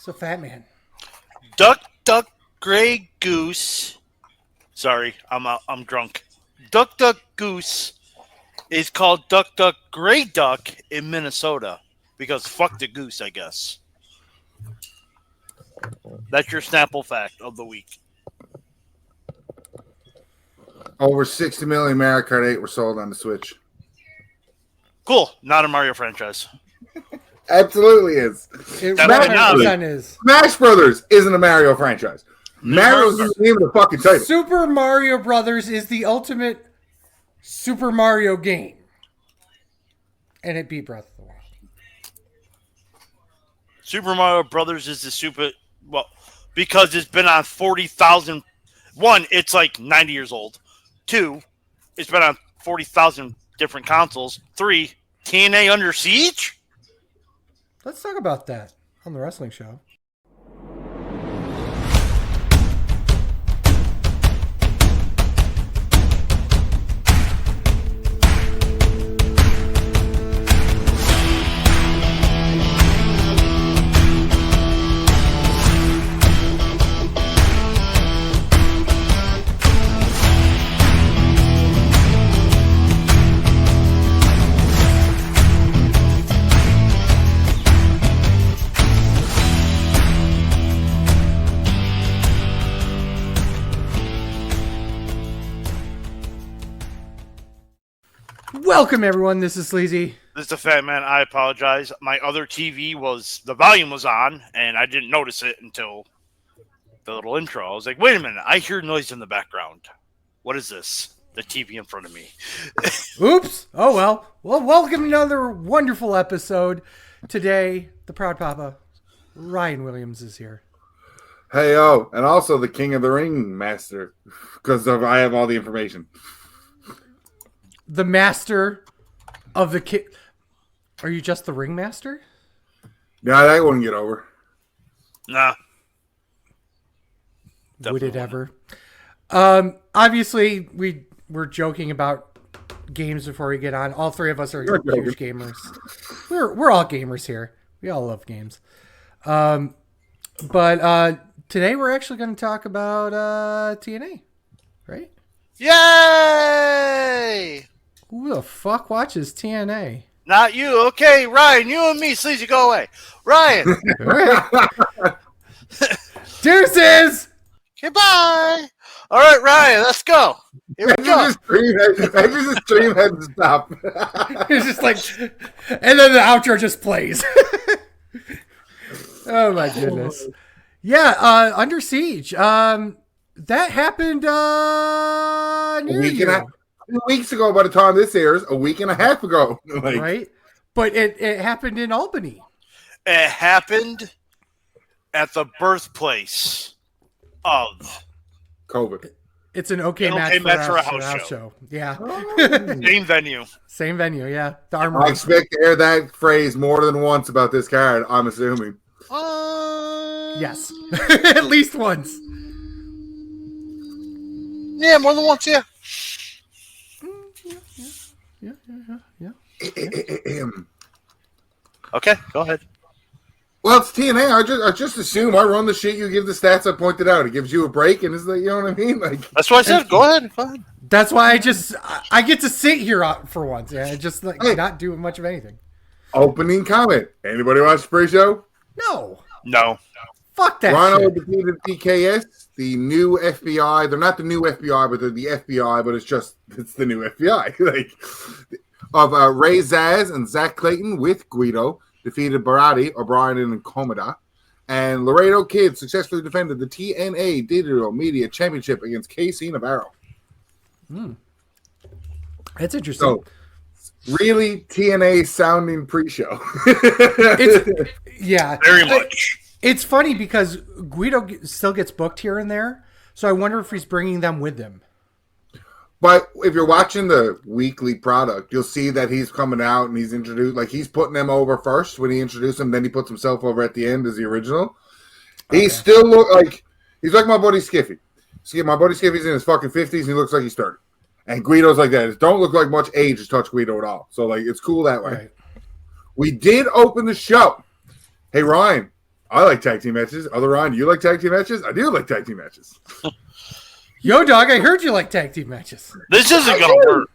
So Fatman. Duck, duck, gray goose. Sorry, I'm drunk. Duck, duck, goose is called duck, duck, gray duck in Minnesota because fuck the goose, I guess. That's your Snapple fact of the week. Over 60 million Mario Kart 8 were sold on the Switch. Cool. Not a Mario franchise. Absolutely is. It Definitely not. 100% is. Smash Brothers isn't a Mario franchise. Mario's the name of the fucking title. Super Mario Brothers is the ultimate Super Mario game. And it beat Breath of the Wild. Super Mario Brothers is because it's been on 40,000. One, it's like 90 years old. Two, it's been on 40,000 different consoles. Three, TNA Under Siege? Let's talk about that on the wrestling show. Welcome, everyone. This is Sleazy. This is the Fat Man. I apologize. My other TV the volume was on, and I didn't notice it until the little intro. I was like, wait a minute. I hear noise in the background. What is this? The TV in front of me. Oops. Oh, well. Well, welcome to another wonderful episode. Today, the Proud Papa, Ryan Williams, is here. Hey, oh, and also the King of the Ring Master, because I have all the information. The master of the kid. Are you just the ringmaster? Yeah, that wouldn't get over. Nah. Would it ever? Obviously, we're joking about games before we get on. All three of us are huge gamers. We're all gamers here. We all love games. But today we're actually going to talk about TNA, right? Yay! Who the fuck watches TNA? Not you. Okay, Ryan, you and me. Sleazy, go away. Ryan. Deuces! Goodbye. All right, Ryan, let's go. Here we go. The stream had to stop. It's just like, and then the outro just plays. Oh my goodness. Yeah, Under Siege. That happened near you. 2 weeks ago by the time this airs, a week and a half ago. Right? But it happened in Albany. It happened at the birthplace of COVID. It's an okay match for a house show. Yeah. Same venue. Same venue, yeah. The Armor. I expect to hear that phrase more than once about this card, I'm assuming. Yes. At least once. Yeah, more than once, yeah. Yeah. Okay, go ahead. Well, it's TNA. I just assume I run the shit. You give the stats I pointed out. It gives you a break, and it's like, you know what I mean? Like that's what I said. Go ahead. That's why I get to sit here for once. Yeah, just like not doing much of anything. Opening comment. Anybody watch the pre-show? No. Fuck that. Rhino defeated PKS, the new FBI. They're not the new FBI, but they're the FBI. But it's the new FBI. Ray Zaz and Zach Clayton with Guido defeated Barati, O'Brien, and Komada. And Laredo Kid successfully defended the TNA Digital Media Championship against KC Navarro. That's interesting. So, really TNA sounding pre-show. Yeah. Very much. It's funny because Guido still gets booked here and there. So I wonder if he's bringing them with him. But if you're watching the weekly product, you'll see that he's coming out and he's introduced, like he's putting them over first when he introduced them, then he puts himself over at the end as the original. Okay. He still look like he's like my buddy Skiffy. See, my buddy Skiffy's in his fucking 50s and he looks like he's 30. And Guido's like that. It don't look like much age has touched Guido at all. So like it's cool that way. Right. We did open the show. Hey Ryan, I like tag team matches. Other Ryan, do you like tag team matches? I do like tag team matches. Yo, dog, I heard you like tag team matches. This isn't going to work.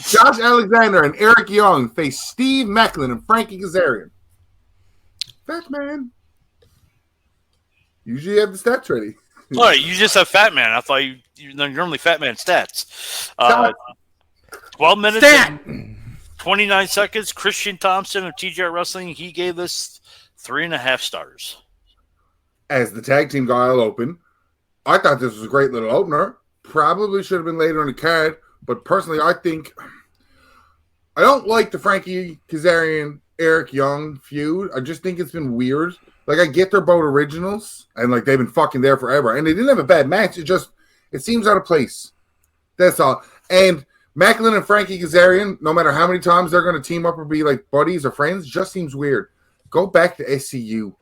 Josh Alexander and Eric Young face Steve Macklin and Frankie Kazarian. Fatman. Usually you have the stats ready. All right, you just have Fatman. I thought you normally Fatman stats. 12 minutes and 29 seconds. Christian Thompson of TJ Wrestling, he gave this 3.5 stars. As the tag team guy will open, I thought this was a great little opener. Probably should have been later in the card, but personally, I think I don't like the Frankie Kazarian Eric Young feud. I just think it's been weird. Like, I get they're both originals, and like they've been fucking there forever, and they didn't have a bad match. It seems out of place. That's all. And Macklin and Frankie Kazarian, no matter how many times they're going to team up or be like buddies or friends, just seems weird. Go back to SCU.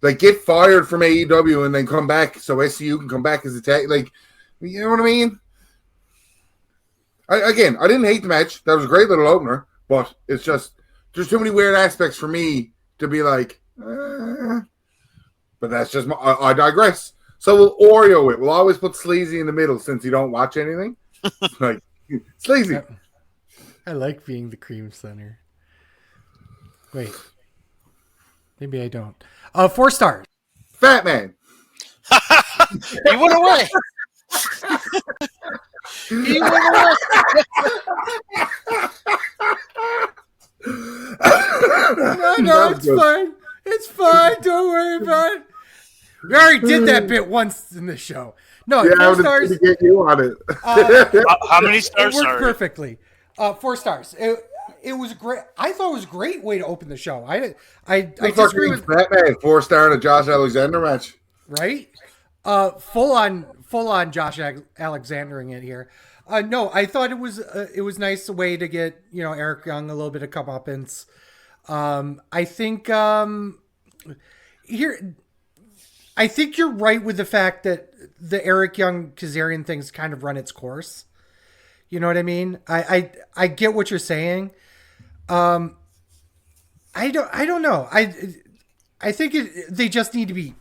Like, get fired from AEW and then come back so SCU can come back as a tag. Like, you know what I mean? I didn't hate the match. That was a great little opener, but it's just there's too many weird aspects for me to be like, but that's just I digress. So we'll Oreo it. We'll always put Sleazy in the middle since you don't watch anything. Like, Sleazy. I like being the cream center. Wait. Maybe I don't. 4 stars. Fatman. He went away. He went away. No, it's fine. It's fine. Don't worry about it. We already did that bit once in the show. No, yeah, 4 stars. To get you on it. How many stars? It worked perfectly. 4 stars. It was great. I thought it was a great way to open the show. I disagree with Batman 4-star in a Josh Alexander match, right? Full on Josh Alexandering it here. No, I thought it was nice a way to get Eric Young a little bit of comeuppance. I think I think you're right with the fact that the Eric Young Kazarian thing's kind of run its course. You know what I mean? I get what you're saying. I don't know. I think they just need to be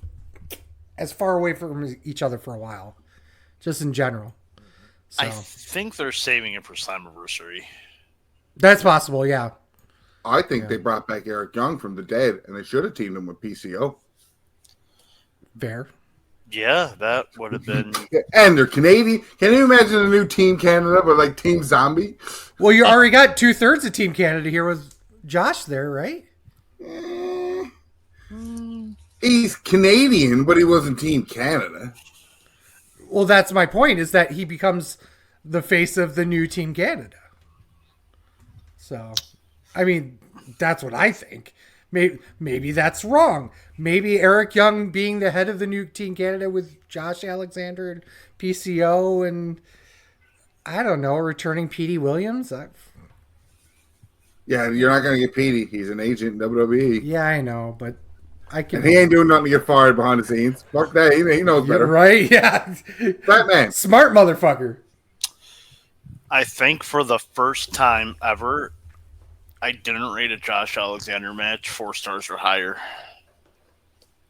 as far away from each other for a while, just in general. So. I think they're saving it for Slammiversary. That's possible, yeah. I think they brought back Eric Young from the dead, and they should have teamed him with PCO. Fair. Yeah, that would have been. And they're Canadian. Can you imagine a new Team Canada, but like Team Zombie? Well, you already got 2/3 of Team Canada here with Josh there, right? He's Canadian, but he wasn't Team Canada. Well, that's my point, is that he becomes the face of the new Team Canada. So, I mean, that's what I think. Maybe that's wrong. Maybe Eric Young being the head of the new Team Canada with Josh Alexander and PCO and, I don't know, returning Petey Williams. Yeah, you're not going to get Petey. He's an agent in WWE. Yeah, I know, but I can. And he ain't doing nothing to get fired behind the scenes. Fuck that. He knows better. Right? Yeah. Batman. Smart motherfucker. I think for the first time ever, I didn't rate a Josh Alexander match 4 stars or higher.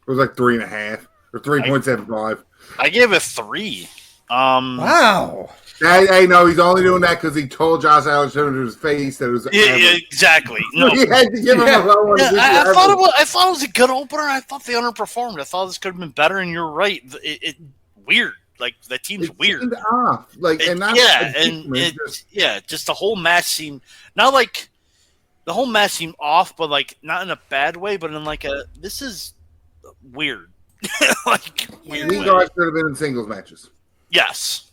It was like 3.5 or 3.75. I gave it 3. Wow. I know he's only doing that because he told Josh Alexander to his face that it was. Yeah, exactly. No. He had to give him a low one. I thought it was a good opener. I thought they underperformed. I thought this could have been better. And you're right. It weird. Like the team's weird. Off. Like just the whole match seemed not like the whole match seemed off, but like not in a bad way, but in like this is weird. Like weird. These guys should have been in singles matches. Yes.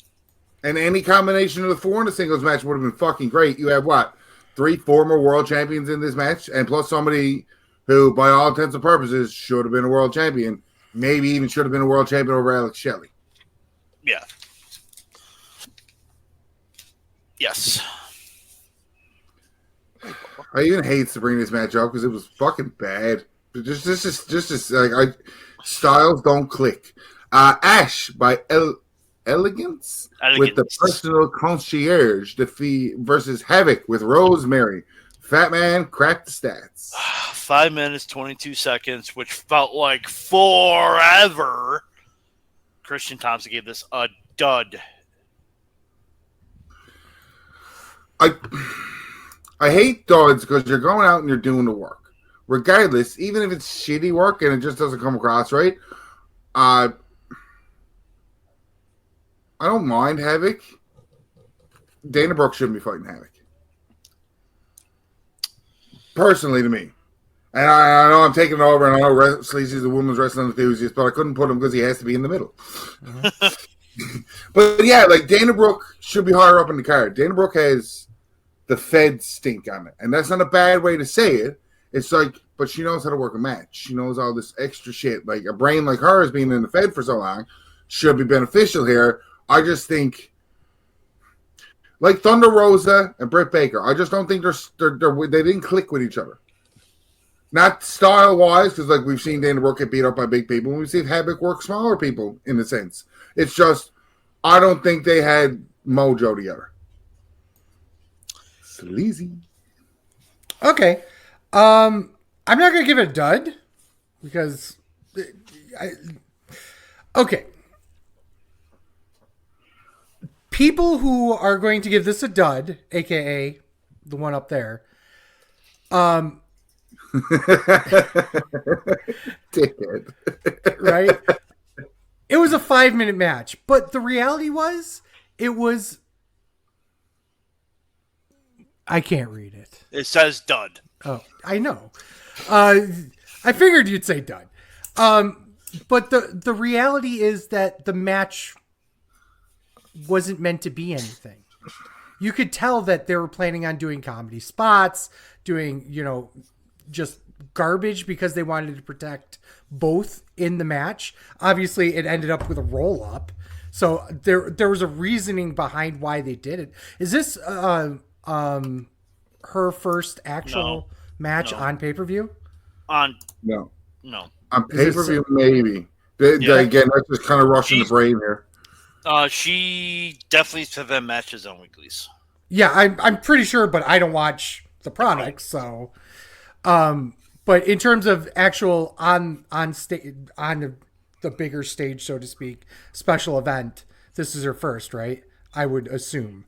And any combination of the 4 in a singles match would have been fucking great. You have what? 3 former world champions in this match, and plus somebody who, by all intents and purposes, should have been a world champion. Maybe even should have been a world champion over Alex Shelley. Yeah. Yes. I even hate to bring this match up because it was fucking bad. Just like styles don't click. Ash by Elegance with the personal concierge defeat versus Havoc with Rosemary, Fatman, crack the stats. 5 minutes, 22 seconds, which felt like forever. Christian Thompson gave this a dud. I hate duds because you're going out and you're doing the work. Regardless, even if it's shitty work and it just doesn't come across right, I don't mind Havoc. Dana Brooke shouldn't be fighting Havoc. Personally, to me. And I know I'm taking it over, and I know Sleazy's a women's wrestling enthusiast, but I couldn't put him because he has to be in the middle. Mm-hmm. But yeah, like Dana Brooke should be higher up in the card. Dana Brooke has the Fed stink on it. And that's not a bad way to say it. It's like, but she knows how to work a match. She knows all this extra shit. Like a brain like hers being in the Fed for so long should be beneficial here. I just think, like Thunder Rosa and Britt Baker, I just don't think they didn't click with each other. Not style-wise, because like we've seen Dana Brooke get beat up by big people, and we've seen Havoc work smaller people, in a sense. It's just, I don't think they had mojo together. Sleazy. Okay. I'm not going to give it a dud, because... Okay. People who are going to give this a dud, a.k.a. the one up there, right? It was a 5-minute match, but the reality was, it was. I can't read it. It says dud. Oh, I know. I figured you'd say dud. But the reality is that the match wasn't meant to be anything. You could tell that they were planning on doing comedy spots, doing, just garbage because they wanted to protect both in the match. Obviously, it ended up with a roll-up. So there was a reasoning behind why they did it. Is this her first actual match on pay-per-view? No. On Is pay-per-view, maybe. Again, that's just kind of rushing the brain here. She definitely has had matches on weeklies. Yeah, I'm pretty sure, but I don't watch the product, so. But in terms of actual on the bigger stage, so to speak, special event, this is her first, right? I would assume.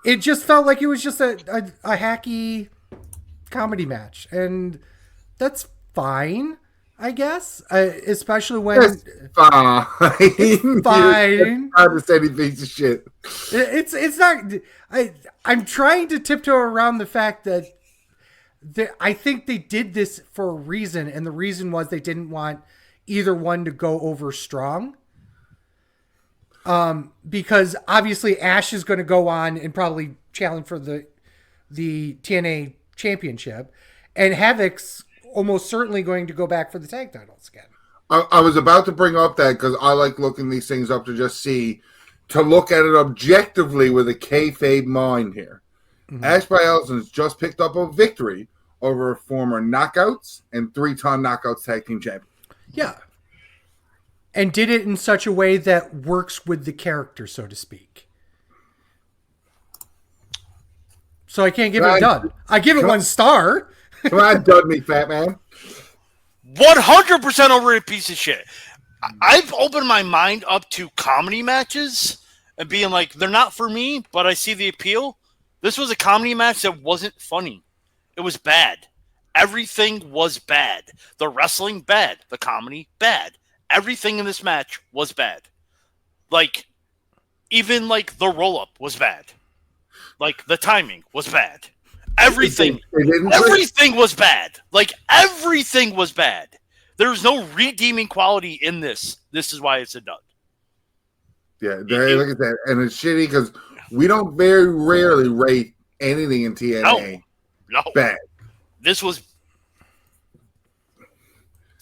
It just felt like it was just a hacky comedy match, and that's fine, I guess. Especially when it's fine. It's fine. I'm a steady piece of shit. It's not. I'm trying to tiptoe around the fact that I think they did this for a reason, and the reason was they didn't want either one to go over strong. Because obviously Ash is going to go on and probably challenge for the TNA championship, and Havoc's almost certainly going to go back for the tag titles again. I was about to bring up that because I like looking these things up to just see, to look at it objectively with a kayfabe mind here. Mm-hmm. Ash by Ellison's just picked up a victory over former Knockouts and 3-ton Knockouts tag team champion. Yeah. And did it in such a way that works with the character, so to speak. So I can't give it a dud. I give it 1 star. Come on, dud me, fat man. 100% over a piece of shit. I've opened my mind up to comedy matches and being like, they're not for me, but I see the appeal. This was a comedy match that wasn't funny. It was bad. Everything was bad. The wrestling, bad. The comedy, bad. Everything in this match was bad. Like, even like the roll-up was bad. Like, the timing was bad. Everything was bad. Like, everything was bad. There's no redeeming quality in this. This is why it's a dud. Yeah, like I said, and it's shitty because we don't very rarely rate anything in TNA bad. This was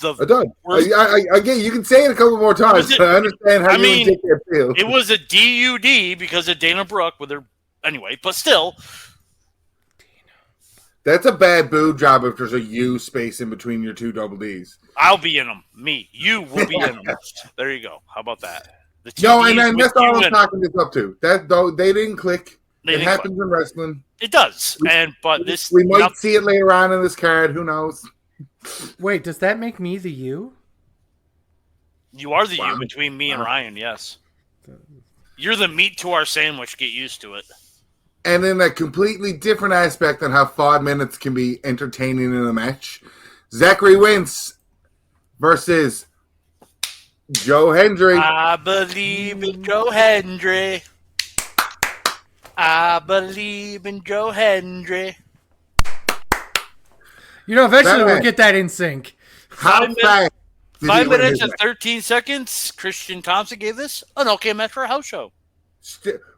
a dud. I get you can say it a couple more times. I understand how you take that feel. It was a DUD because of Dana Brooke with her anyway, but still. That's a bad boob job if there's a U space in between your 2 double Ds. I'll be in them. Me. You will be in them. There you go. How about that? No, and that's all I'm talking this up to. That though they didn't click. It happens in wrestling. It does, but this we might see it later on in this card. Who knows? Wait, does that make me the you? You are the you between me and Ryan. Yes, you're the meat to our sandwich. Get used to it. And in a completely different aspect on how 5 minutes can be entertaining in a match, Zachary Wentz versus Joe Hendry. I believe in Joe Hendry. I believe in Joe Hendry. You know, eventually we'll get that in sync. How fast? 5 minutes and 13 seconds. Christian Thompson gave this an okay match for a house show.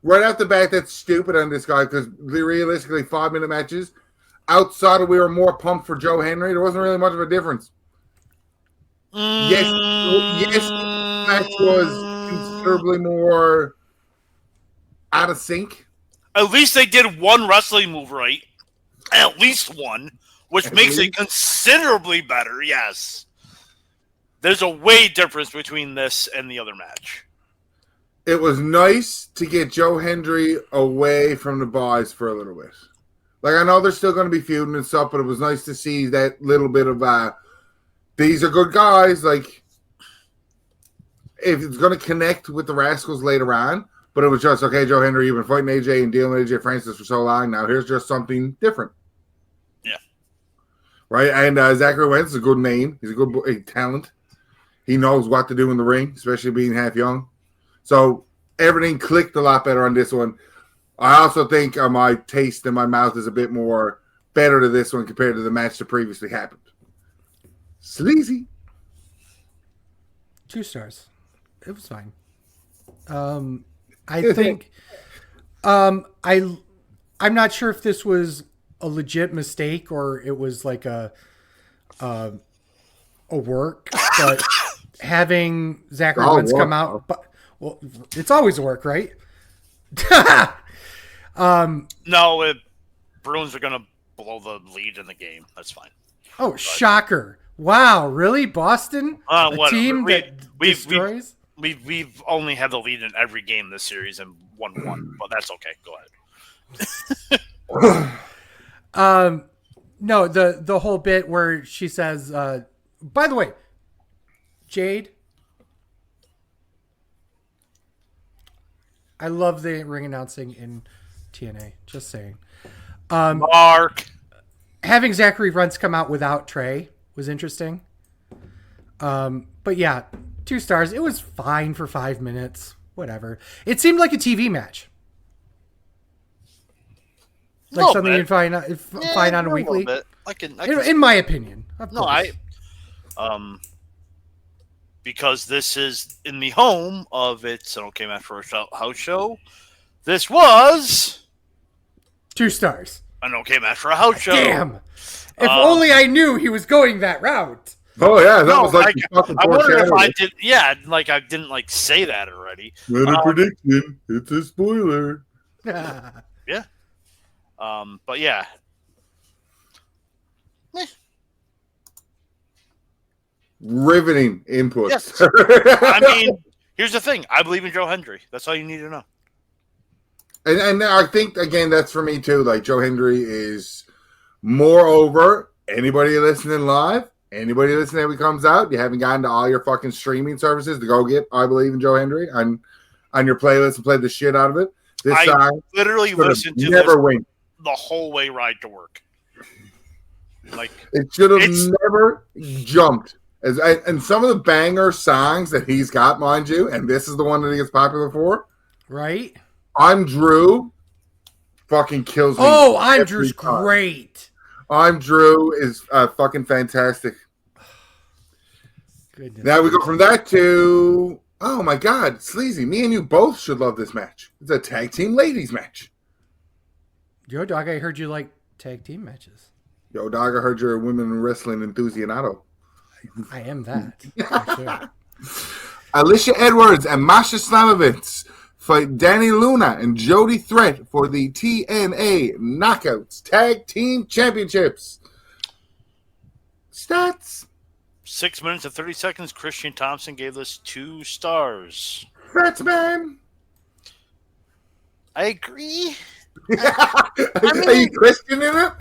Right off the bat, that's stupid on this guy because realistically, 5 minute matches. Outside of we were more pumped for Joe Hendry. There wasn't really much of a difference. Yes, the match was considerably more out of sync. At least they did one wrestling move right. At least one, which makes it considerably better. Yes. There's a way difference between this and the other match. It was nice to get Joe Hendry away from the boys for a little bit. Like, I know they're still going to be feuding and stuff, but it was nice to see that little bit of, these are good guys. Like, if it's going to connect with the Rascals later on, but it was just, okay, Joe Hendry, you've been fighting AJ and dealing with AJ Francis for so long. Now here's just something different. Yeah. Right? And Zachary Wentz is a good name. He's a good talent. He knows what to do in the ring, especially being half young. So everything clicked a lot better on this one. I also think my taste in my mouth is a bit more better to this one compared to the match that previously happened. Sleazy. 2 stars. It was fine. I think I'm not sure if this was a legit mistake or it was like a work, but having Zachary Wentz come out, but well, it's always a work, right? No, Bruins are going to blow the lead in the game. That's fine. Oh, shocker. Wow, really? Boston? A team that destroys? We've only had the lead in every game this series and won one, but that's okay. Go ahead. No, the whole bit where she says, by the way, Jade, I love the ring announcing in TNA. Just saying. Mark. Having Zachary Wentz come out without Trey was interesting. But yeah, 2 stars. It was fine for 5 minutes. Whatever. It seemed like a TV match. Like something you'd find on a weekly. In my opinion. Because this is in the home of It's an Okay Match for a House Show. This was 2 stars. An okay match for a house show. Damn. If only I knew he was going that route. Oh yeah, that was like I wonder if I did. Yeah, like I didn't like say that already. Not a prediction. It's a spoiler. Yeah. But yeah. Riveting inputs. Yes. I mean, here's the thing. I believe in Joe Hendry. That's all you need to know. And I think, again, that's for me, too. Like, Joe Hendry is moreover, anybody listening live, anybody listening when he comes out, you haven't gotten to all your fucking streaming services to go get I Believe in Joe Hendry on your playlist and play the shit out of it. This song literally listened to never this win. The whole way ride to work. Like it should have never jumped. And some of the banger songs that he's got, mind you, and this is the one that he gets popular for. Right? I'm Drew fucking kills me. Oh, I'm Drew's great. I'm Drew is fucking fantastic. Goodness. Now we go from that to, oh my God, Sleazy. Me and you both should love this match. It's a tag team ladies match. Yo, dog, I heard you like tag team matches. Yo, dog, I heard you're a women wrestling enthusiasto. I am that. For sure. Alicia Edwards and Masha Slamovitz fight Danny Luna and Jody Threat for the TNA Knockouts Tag Team Championships. Stats. 6 minutes and 30 seconds. Christian Thompson gave this 2 stars. Fatman. I agree. Are you Christian in it?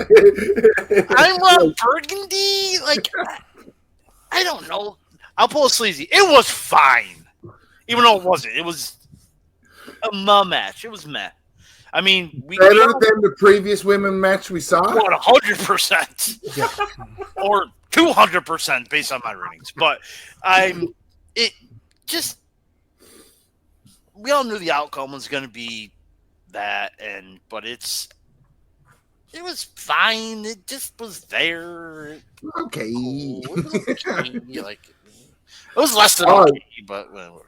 I'm a burgundy. Like, I don't know. I'll pull a sleazy. It was fine, even though it wasn't. It was a match. It was meh. I mean, better than the previous women match we saw. 100%, Yeah. or 200% based on my ratings. But we all knew the outcome was going to be that, but it was fine. It just was there. Okay. It was okay. Like, it was less than okay, but whatever.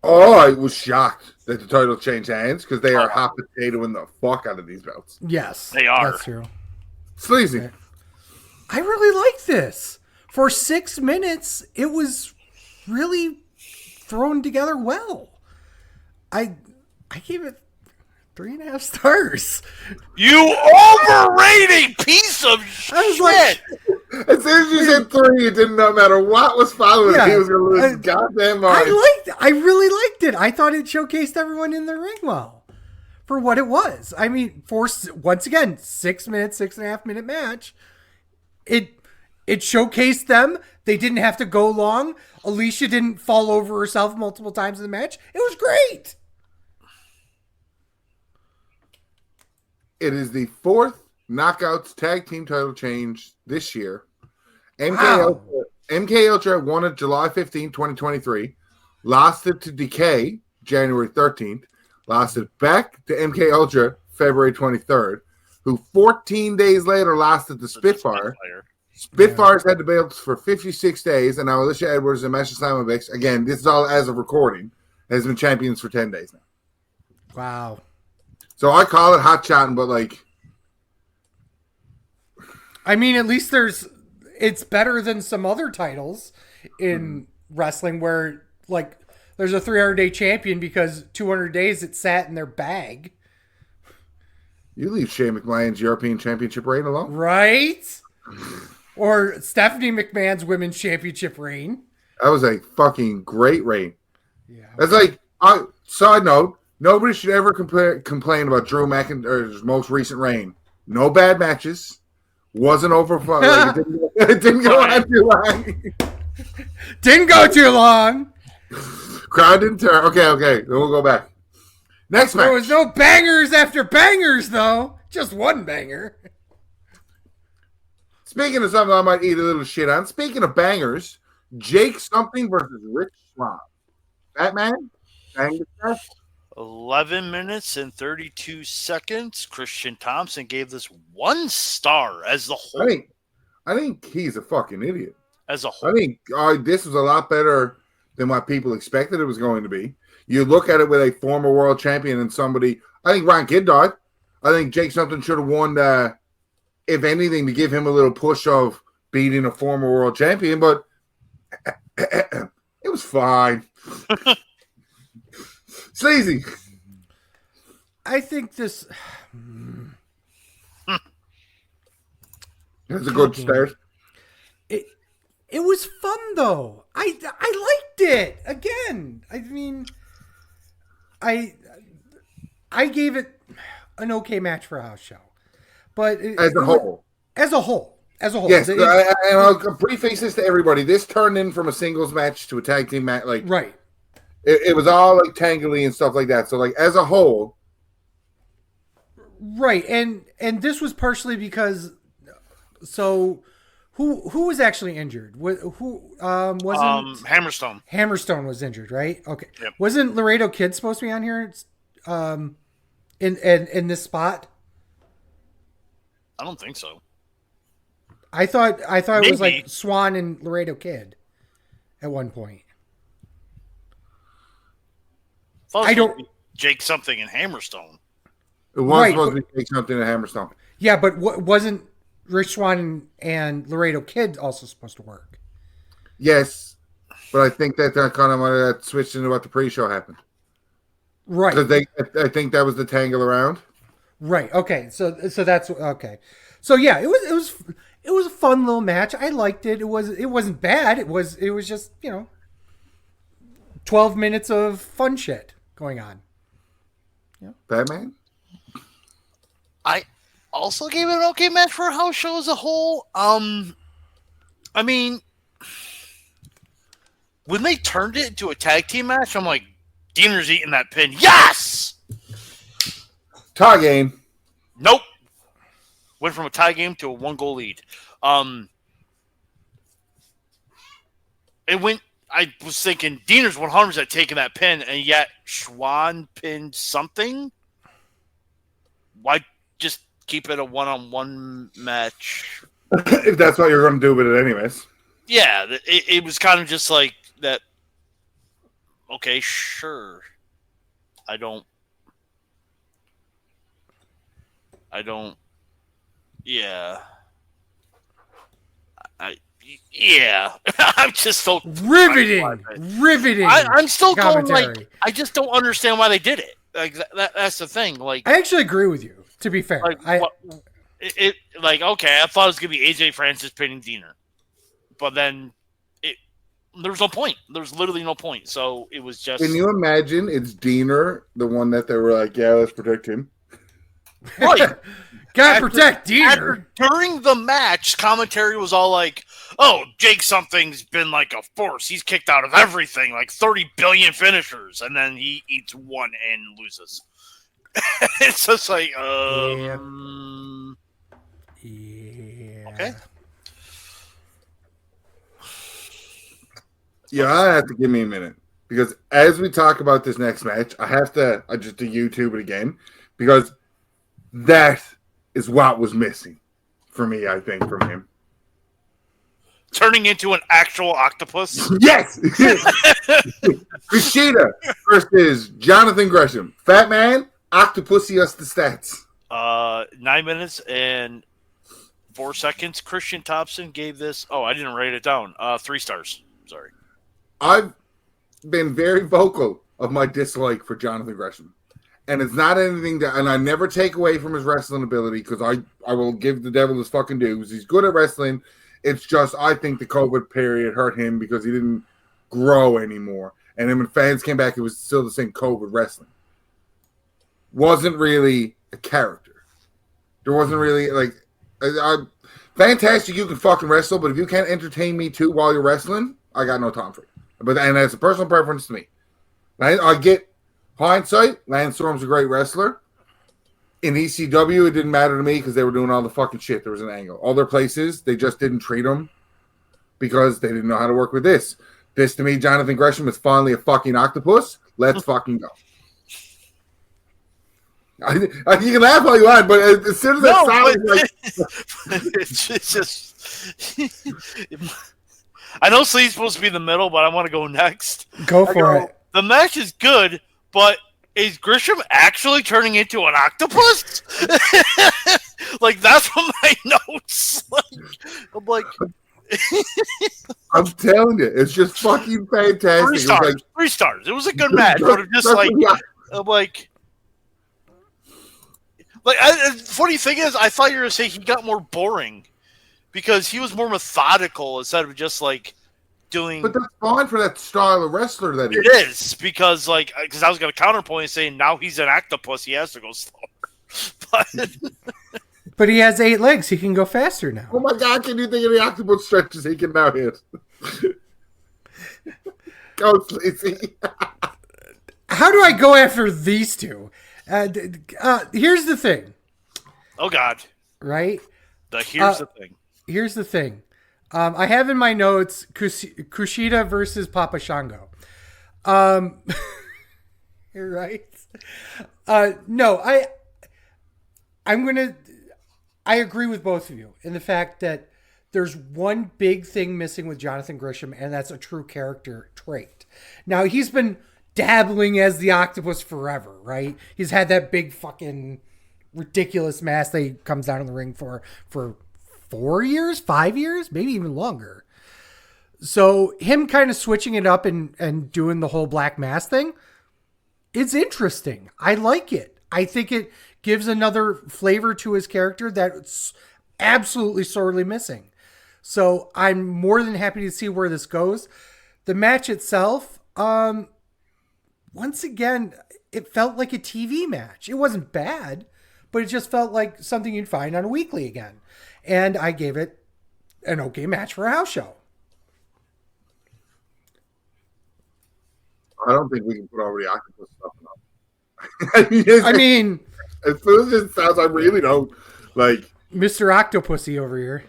Oh, I was shocked that the title changed hands because they are hot potatoing the fuck out of these belts. Yes. They are. That's true. Sleazy. Okay. I really like this. For 6 minutes, it was really thrown together well. I gave it 3.5 stars. You overrating piece of shit. I was like, as soon as you said 3, it didn't matter what was following. He was going to lose his goddamn mind. I really liked it. I thought it showcased everyone in the ring well for what it was. I mean, once again, 6 minutes, 6.5 minute match. It showcased them. They didn't have to go long. Alicia didn't fall over herself multiple times in the match. It was great. It is the 4th Knockouts Tag Team title change this year. MK Ultra won it July 15, 2023. Lost it to Decay January 13th. Lost it back to MK Ultra February 23rd. Who 14 days later lost it to Spitfire. Spitfires had the belts for 56 days, and now Alicia Edwards and Masha Slamovich, again, this is all as of recording, has been champions for 10 days now. Wow. So I call it hot shotting, but like, I mean, at least it's better than some other titles in wrestling where like there's a 300-day champion because 200 days it sat in their bag. you leave Shane McMahon's European Championship reign alone. Right? Or Stephanie McMahon's Women's Championship reign. That was a fucking great reign. Yeah. That's like, side note, nobody should ever complain about Drew McIntyre's most recent reign. No bad matches. Wasn't over. Like, it didn't go on too long. Didn't go too long. Crowd didn't turn. Okay. Then we'll go back. Next match. There was no bangers after bangers, though. Just one banger. Speaking of something I might eat a little shit on. Speaking of bangers, Jake something versus Rich Swann. Fatman? 11 minutes and 32 seconds. Christian Thompson gave this 1 star as the whole. I think he's a fucking idiot. As a whole. I think this was a lot better than what people expected it was going to be. You look at it with a former world champion and somebody. I think Ron Kidd died. I think Jake something should have won, if anything, to give him a little push of beating a former world champion, but it was fine. Sleazy. I think this. That's a good start. It was fun though. I liked it. Again, I mean, I gave it an okay match for a house show, but As a whole. Yes, and I'll preface this to everybody. This turned in from a singles match to a tag team match. Like, right. It was all like tangly and stuff like that. So, like, as a whole, right, and this was partially because. So, who was actually injured? Who wasn't Hammerstone? Hammerstone was injured, right? Okay. Yep. Wasn't Laredo Kid supposed to be on here? In this spot? I don't think so. I thought Maybe. It was like Swan and Laredo Kid at one point. I don't. Jake something and Hammerstone. it was supposed to be something to Hammerstone. Yeah, but wasn't Rich Swann and Laredo Kid also supposed to work? Yes, but I think that kind of that switched into what the pre-show happened. Right. Because I think that was the tangle around. Right. Okay. So that's okay. So yeah, it was a fun little match. I liked it. It wasn't bad. It was just 12 minutes of fun shit going on. Batman? I also gave it an okay match for a house show as a whole. I mean, when they turned it into a tag team match, I'm like, Diener's eating that pin. Yes! Tie game. Nope. Went from a tie game to a 1-goal lead. It went. I was thinking Diener's 100% taking that pin, and yet Schwann pinned something. Why just keep it a one-on-one match? If that's what you're going to do with it anyways. Yeah, it was kind of just like that. Okay, sure. I don't. Yeah. Yeah. I'm just so riveting. I'm still commentary. going like, I just don't understand why they did it. Like that's the thing. Like, I actually agree with you. To be fair, like, like, okay, I thought it was gonna be AJ Francis pinning Diener, but then there was no point. There's literally no point. So it was just. Can you imagine? It's Diener, the one that they were like, yeah, let's protect him. Right. Gotta protect Diener. During the match, commentary was all like, oh, Jake something's been like a force. He's kicked out of everything, like 30 billion finishers. And then he eats one and loses. It's just like, Yeah. Okay. Yeah, I have to give me a minute. Because as we talk about this next match, I have to just to YouTube it again. Because that is what was missing for me, I think, from him. Turning into an actual octopus? Yes! Kushida versus Jonathan Gresham. Fatman, Octopussy us the stats. 9 minutes and 4 seconds. Christian Thompson gave this. Oh, I didn't write it down. 3 stars. Sorry. I've been very vocal of my dislike for Jonathan Gresham. And it's not anything that, and I never take away from his wrestling ability because I will give the devil his fucking dues. He's good at wrestling. It's just, I think the COVID period hurt him because he didn't grow anymore. And then when fans came back, it was still the same COVID wrestling. Wasn't really a character. There wasn't really, like, fantastic, you can fucking wrestle, but if you can't entertain me too while you're wrestling, I got no time for it. And that's a personal preference to me. I get hindsight, Lance Storm's a great wrestler. In ECW, it didn't matter to me because they were doing all the fucking shit. There was an angle. Other places, they just didn't treat him because they didn't know how to work with this. This, to me, Jonathan Gresham is finally a fucking octopus. Let's fucking go. You can laugh all you want, but as soon as that sounded like... it's just... I know Sleazy's supposed to be in the middle, but I want to go next. Go for it. The match is good, but is Grisham actually turning into an octopus? Like, that's from my notes. I'm like... I'm telling you, it's just fucking fantastic. 3 stars. 3 stars. It was a good match, but just like... I'm like... funny thing is, I thought you were going to say he got more boring because he was more methodical instead of just like doing. But that's fine for that style of wrestler that he is. It is because I was going to counterpoint and say now he's an octopus, he has to go slower. But he has 8 legs; he can go faster now. Oh my god! Can you think of the octopus stretches he can now hit? Go, Sleazy. How do I go after these two? Here's the thing. Oh God! Right? Here's the thing. Here's the thing. I have in my notes Kushida versus Papa Shango. You're right. No, I agree with both of you in the fact that there's one big thing missing with Jonathan Gresham, and that's a true character trait. Now, he's been dabbling as the octopus forever, right? He's had that big fucking ridiculous mask that he comes down in the ring for 4 years, 5 years, maybe even longer. So him kind of switching it up and doing the whole black mask thing, it's interesting. I like it. I think it gives another flavor to his character that's absolutely sorely missing. So I'm more than happy to see where this goes. The match itself, once again, it felt like a TV match. It wasn't bad, but it just felt like something you'd find on a weekly again. And I gave it an okay match for a house show. I don't think we can put over the octopus stuff enough. I mean, as soon as it sounds, I really don't like Mr. Octopussy over here.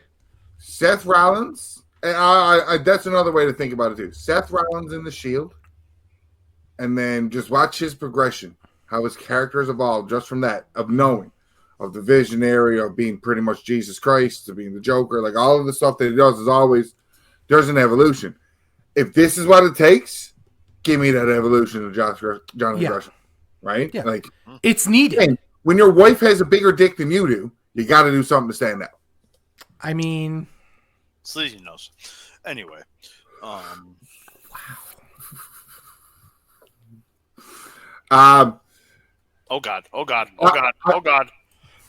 Seth Rollins. And I that's another way to think about it too. Seth Rollins in the Shield, and then just watch his progression, how his character has evolved just from that of knowing, of the visionary, of being pretty much Jesus Christ, to being the Joker. Like all of the stuff that he does is always there's an evolution. If this is what it takes, give me that evolution of Jonathan Gresham, right? Yeah. Like it's needed. And when your wife has a bigger dick than you do, you got to do something to stand out. I mean, Sleazy knows. Anyway, Oh God! Oh God!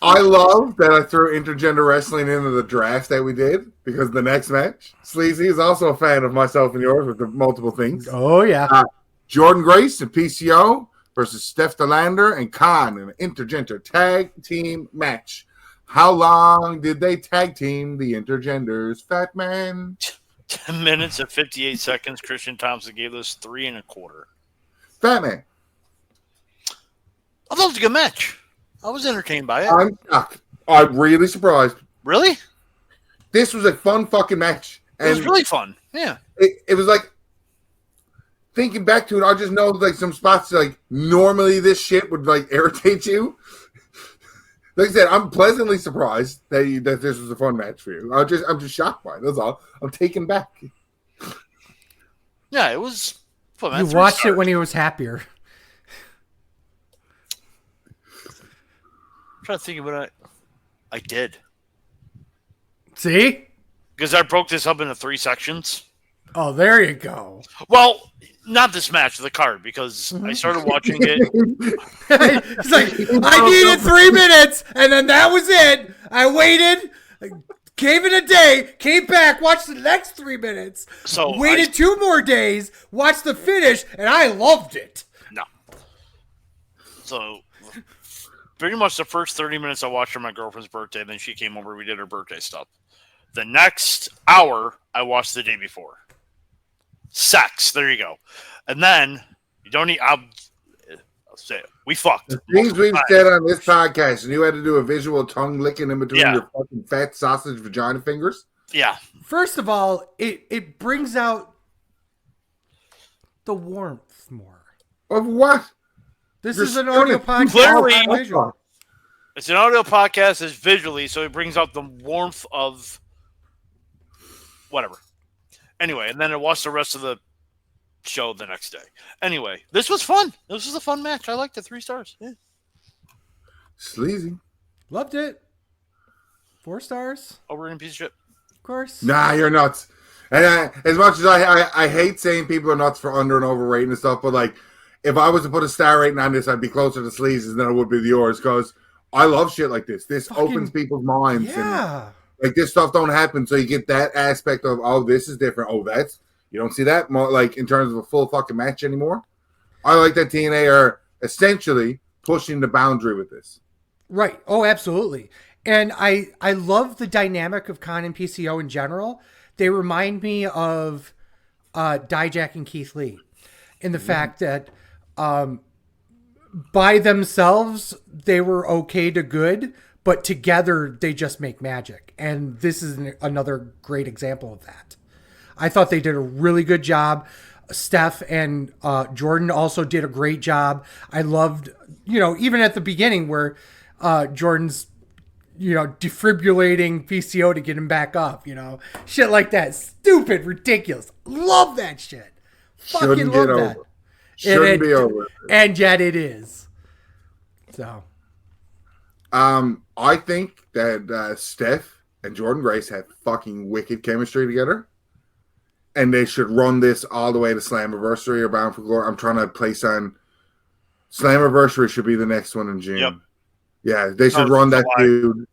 I love that I threw intergender wrestling into the draft that we did because the next match, Sleazy is also a fan of myself and yours with the multiple things. oh yeah. Jordan Grace and PCO versus Steph DeLander and Khan in an intergender tag team match. How long did they tag team the intergenders, Fatman? 10 minutes and 58 seconds. Christian Thompson gave us 3 1/4. Fatman. I thought it was a good match. I was entertained by it. I'm shocked. I'm really surprised. Really? This was a fun fucking match. It was really fun. Yeah. It was like, thinking back to it, I just know like some spots like normally this shit would like irritate you. Like I said, I'm pleasantly surprised that this was a fun match for you. I'm just shocked by it. That's all. I'm taken back. Yeah, it was fun. You watched it when he was happier. I'm trying to think of what I did. See? Because I broke this up into 3 sections. Oh, there you go. Well, not this match, the card, because I started watching it. He's like, I needed 3 minutes, and then that was it. I waited, gave it a day, came back, watched the next 3 minutes, waited 2 more days, watched the finish, and I loved it. No. So, pretty much the first 30 minutes I watched for my girlfriend's birthday, then she came over, we did her birthday stuff. The next hour, I watched the day before. Sex, there you go. And then, you don't need, I'll say it. We fucked. The things we've said on this podcast, and you had to do a visual tongue licking in between your fucking fat sausage vagina fingers? Yeah. First of all, it brings out the warmth more. Of what? This is an audio podcast. Clearly, it's an audio podcast, it's visually, so it brings out the warmth of whatever. Anyway, and then I watched the rest of the show the next day. Anyway, this was fun. This was a fun match. I liked it. 3 stars. Yeah. Sleazy. Loved it. 4 stars. Overrated piece of shit. Of course. Nah, you're nuts. And as much as I hate saying people are nuts for under and overrating and stuff, but like, if I was to put a star rating on this, I'd be closer to Sleazy's than I would be to yours, because I love shit like this. This opens people's minds. Yeah. And, like, this stuff don't happen, so you get that aspect of, oh, this is different. Oh, that's, you don't see that more, like, in terms of a full fucking match anymore. I like that TNA are essentially pushing the boundary with this. Right. Oh, absolutely. And I love the dynamic of Khan and PCO in general. They remind me of Dijak and Keith Lee in the fact that by themselves, they were okay to good, but together they just make magic. And this is another great example of that. I thought they did a really good job. Steph and Jordan also did a great job. I loved, even at the beginning where Jordan's, defibrillating PCO to get him back up, shit like that. Stupid, ridiculous. Love that shit. Fucking love that. Shouldn't be over. And yet it is. So. I think that Steph and Jordan Grace have fucking wicked chemistry together. And they should run this all the way to Slammiversary or Bound for Glory. I'm trying to place on Slammiversary should be the next one in June. Yep. Yeah, they should run that, dude.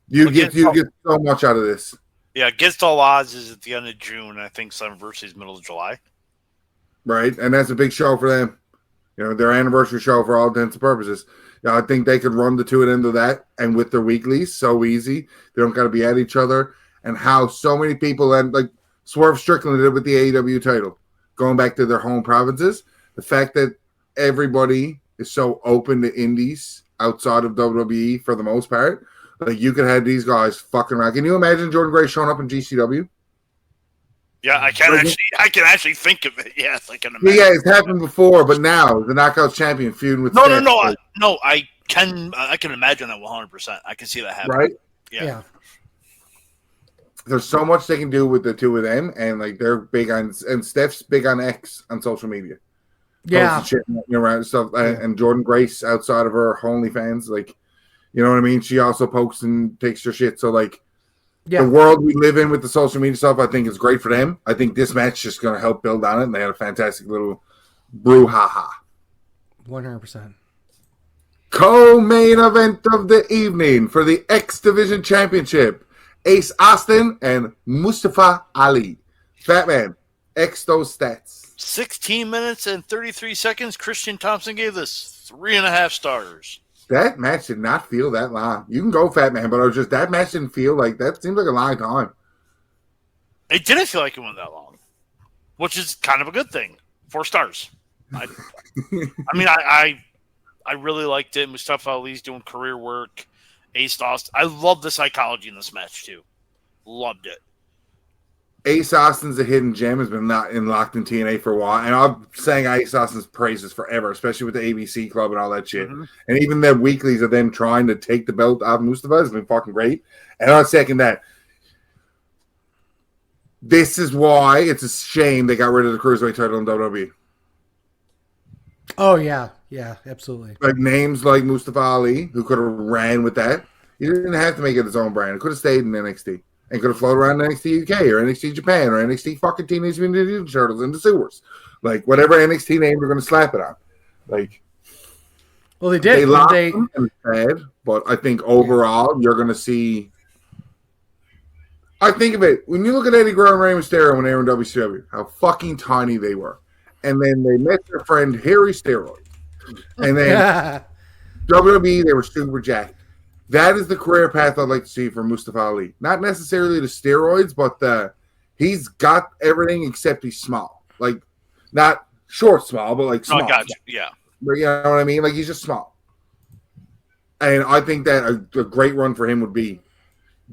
You get so much out of this. Yeah, Against All Odds is at the end of June. I think Slammiversary is middle of July. Right, and that's a big show for them. Their anniversary show for all intents and purposes. I think they could run the two of them to that, and with their weeklies, so easy. They don't got to be at each other. And how so many people, and like Swerve Strickland did with the AEW title, going back to their home provinces. The fact that everybody is so open to indies outside of WWE for the most part. Like, you could have these guys fucking around. Can you imagine Jordan Gray showing up in GCW? Yeah, I can actually think of it. Yes, I can imagine. Yeah, it's happened before, but now the Knockouts champion feuding with No. I can imagine that 100%. I can see that happening. Right? Yeah. There's so much they can do with the two of them, and like they're big on, and Steph's big on X on social media. Yeah. Shit around and stuff, and Jordan Grace outside of her OnlyFans, like, you know what I mean? She also posts and takes her shit. So like, the world we live in with the social media stuff, I think is great for them. I think this match is just going to help build on it, and they had a fantastic little brouhaha. 100%. Co-main event of the evening for the X Division Championship: Ace Austin and Mustafa Ali. Fatman, X those stats. 16 minutes and 33 seconds. Christian Thompson gave this 3.5 stars. That match did not feel that long. You can go, Fatman, but that match didn't feel like that. Seemed like a long time. It didn't feel like it went that long, which is kind of a good thing. 4 stars. I really liked it. Mustafa Ali's doing career work. Ace Austin. I love the psychology in this match too. Loved it. Ace Austin's a hidden gem, has been not locked in TNA for a while, and I'm saying Ace Austin's praises forever, especially with the ABC Club and all that shit. Mm-hmm. And even the weeklies of them trying to take the belt off Mustafa has been fucking great. And I'll second that. This is why it's a shame they got rid of the Cruiserweight title in WWE. Oh, yeah. Yeah, absolutely. Like names like Mustafa Ali, who could have ran with that. He didn't have to make it his own brand. It could have stayed in NXT. And could have floated around NXT UK or NXT Japan or NXT fucking Teenage Mutant Ninja Turtles in the sewers. Like, whatever NXT name they're going to slap it on. Like, well, they did. They lost them and sad, but I think overall you're going to see. I think of it, when you look at Eddie Guerrero and Rey Mysterio when they were in WCW, how fucking tiny they were. And then they met their friend Harry Steroid. And then WWE, they were super jacked. That is the career path I'd like to see for Mustafa Ali. Not necessarily the steroids, but he's got everything except he's small. Like, not short small, but like small. Oh, gotcha. Yeah. You know what I mean? Like, he's just small. And I think that a great run for him would be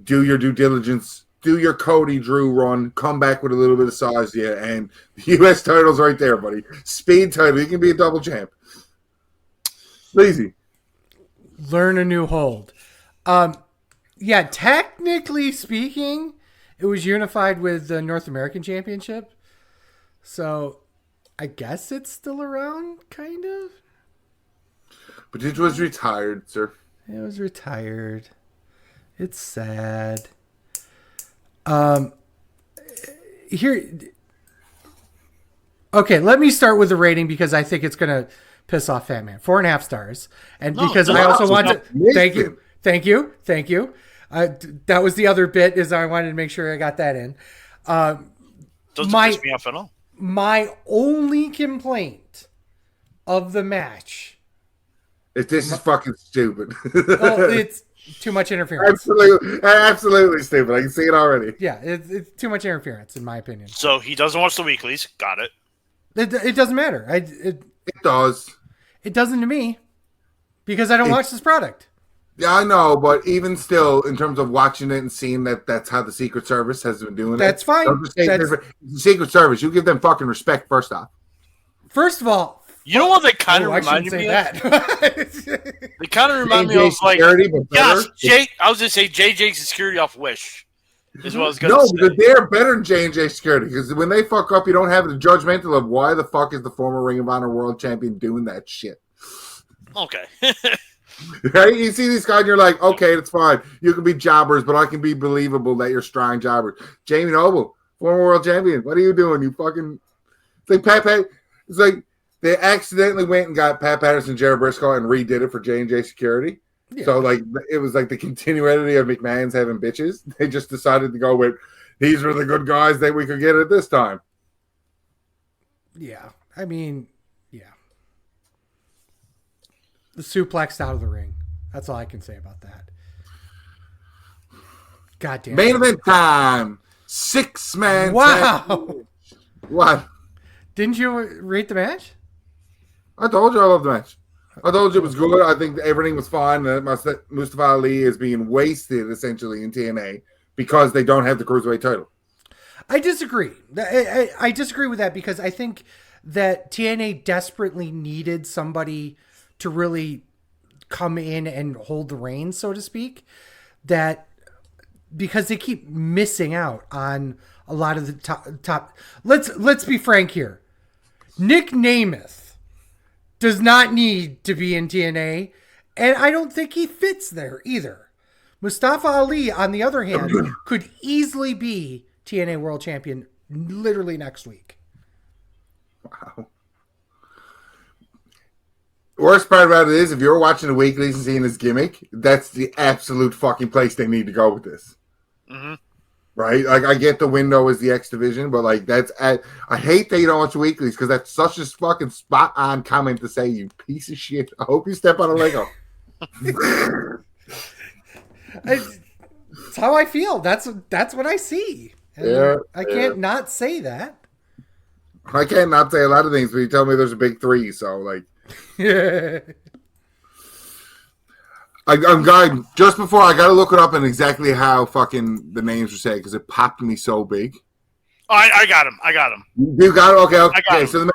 do your due diligence, do your Cody Drew run, come back with a little bit of size, and the U.S. title's right there, buddy. Speed title. You can be a double champ. Sleazy. Learn a new hold. Yeah, technically speaking, it was unified with the North American Championship. So I guess it's still around, kind of. But it was retired, sir. It was retired. It's sad. Here. Okay, let me start with the rating because I think it's going to piss off Fatman. 4.5 stars. And because I also want to thank you. That was the other bit, is I wanted to make sure I got that in. Doesn't piss me off at all. My only complaint of the match. This is fucking stupid. Well, it's too much interference. Absolutely stupid. I can see it already. Yeah, it's too much interference, in my opinion. So he doesn't watch the weeklies. Got it. It doesn't matter. It does. It doesn't to me because I don't watch this product. Yeah, I know, but even still, in terms of watching it and seeing that's how the Secret Service has been doing that's fine. It's the Secret Service. You give them fucking respect first off. First of all, you know what they kind of reminded me of? They kind of remind me of like, yes, I was going to say JJ Security off Wish. Is what I was going to say. No, but they're better than J&J Security because when they fuck up, you don't have the judgmental of why the fuck is the former Ring of Honor World Champion doing that shit. Okay. Right? You see these guys and you're like, okay, it's fine. You can be jobbers, but I can be believable that you're strong jobbers. Jamie Noble, former world champion. What are you doing? You fucking... It's like it's like they accidentally went and got Pat Patterson, Jared Briscoe, and redid it for J&J Security. Yeah. So, like, it was like the continuity of McMahon's having bitches. They just decided to go with, these were the good guys that we could get at this time. Yeah. I mean, yeah. suplexed out of the ring. That's all I can say about that. God damn. Main event time. 6-man. Wow. What? Didn't you rate the match? I told you I loved the match. I told you it was good. I think everything was fine. Mustafa Ali is being wasted essentially in TNA because they don't have the cruiserweight title. I disagree. I disagree with that because I think that TNA desperately needed somebody to really come in and hold the reins, so to speak. That because they keep missing out on a lot of the top. Let's be frank here. Nick Namath does not need to be in TNA, and I don't think he fits there either. Mustafa Ali, on the other hand, could easily be TNA World Champion literally next week. Wow. Worst part about it is, if you're watching the weeklies and seeing his gimmick, that's the absolute fucking place they need to go with this. Mm-hmm. Right? Like, I get the window is the X division, but like I hate that you don't watch weeklies because that's such a fucking spot on comment to say, you piece of shit. I hope you step on a Lego. It's how I feel. That's what I see. And yeah, I can't not say that. I can't not say a lot of things, but you tell me there's a big 3, so like. I'm going just before I got to look it up and exactly how fucking the names were said because it popped me so big. Oh, I got him. You got it? Okay. I got him. So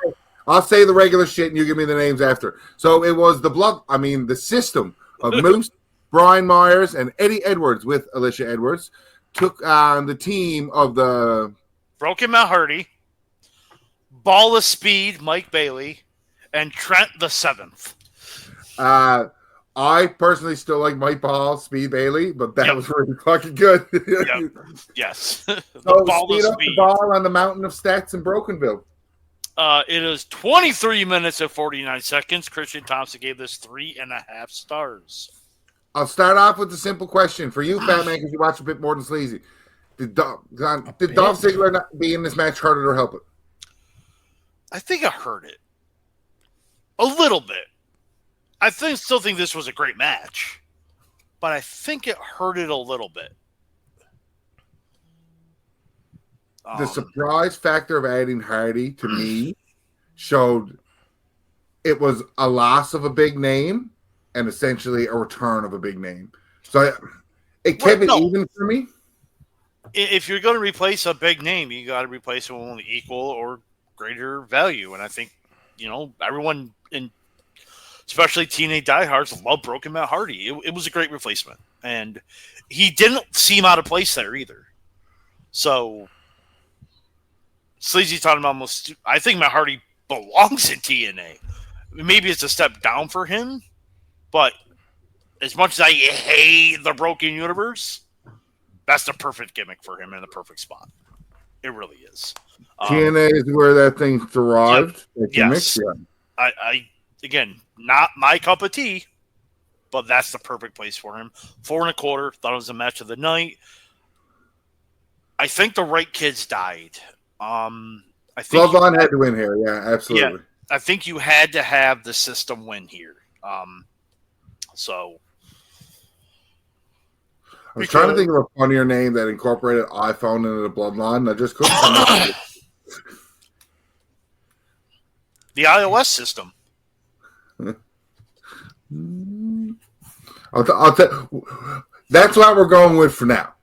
I'll say the regular shit and you give me the names after. So it was the system of Moose, Brian Myers, and Eddie Edwards with Alicia Edwards took on the team of the Broken Matt Hardy, Ball of Speed, Mike Bailey, and Trent the Seventh. I personally still like Mike Ball, Speed Bailey, but that was really fucking good. Yep. Yes. So speed up the ball on the mountain of stats in Brokenville. It is 23 minutes and 49 seconds. Christian Thompson gave this 3.5 stars. I'll start off with the simple question for you, Fatman, because you watch a bit more than Sleazy. Did Dolph Ziggler not be in this match hurt it or help it? I think I heard it. A little bit. I still think this was a great match, but I think it hurt it a little bit. The surprise factor of adding Hardy to me showed it was a loss of a big name and essentially a return of a big name. So it kept it even for me. If you're going to replace a big name, you got to replace it with only equal or greater value. And I think, everyone especially TNA diehards, love Broken Matt Hardy. It was a great replacement. And he didn't seem out of place there either. So, Sleazy talking about I think Matt Hardy belongs in TNA. Maybe it's a step down for him, but as much as I hate the Broken Universe, that's the perfect gimmick for him in the perfect spot. It really is. TNA is where that thing thrived. Yes. I again, not my cup of tea, but that's the perfect place for him. 4.25. Thought it was a match of the night. I think the right kids died. I think Bloodline had to win here. Yeah, absolutely. Yeah, I think you had to have the system win here. So I was trying to think of a funnier name that incorporated iPhone into the Bloodline. I just couldn't come up with it. The iOS system. I'll tell. That's what we're going with for now.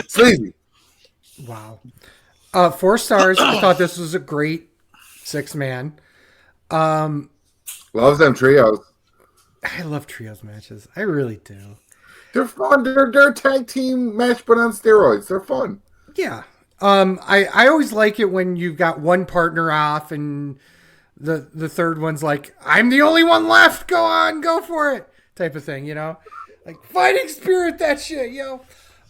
Sleazy. Wow. 4 stars. I thought this was a great 6-man. Loves them trios. I love trios matches. I really do. They're fun. They're a tag team match, but on steroids. They're fun. Yeah. I always like it when you've got one partner off and the third one's like, I'm the only one left. Go on, go for it. Type of thing, Like fighting spirit, that shit,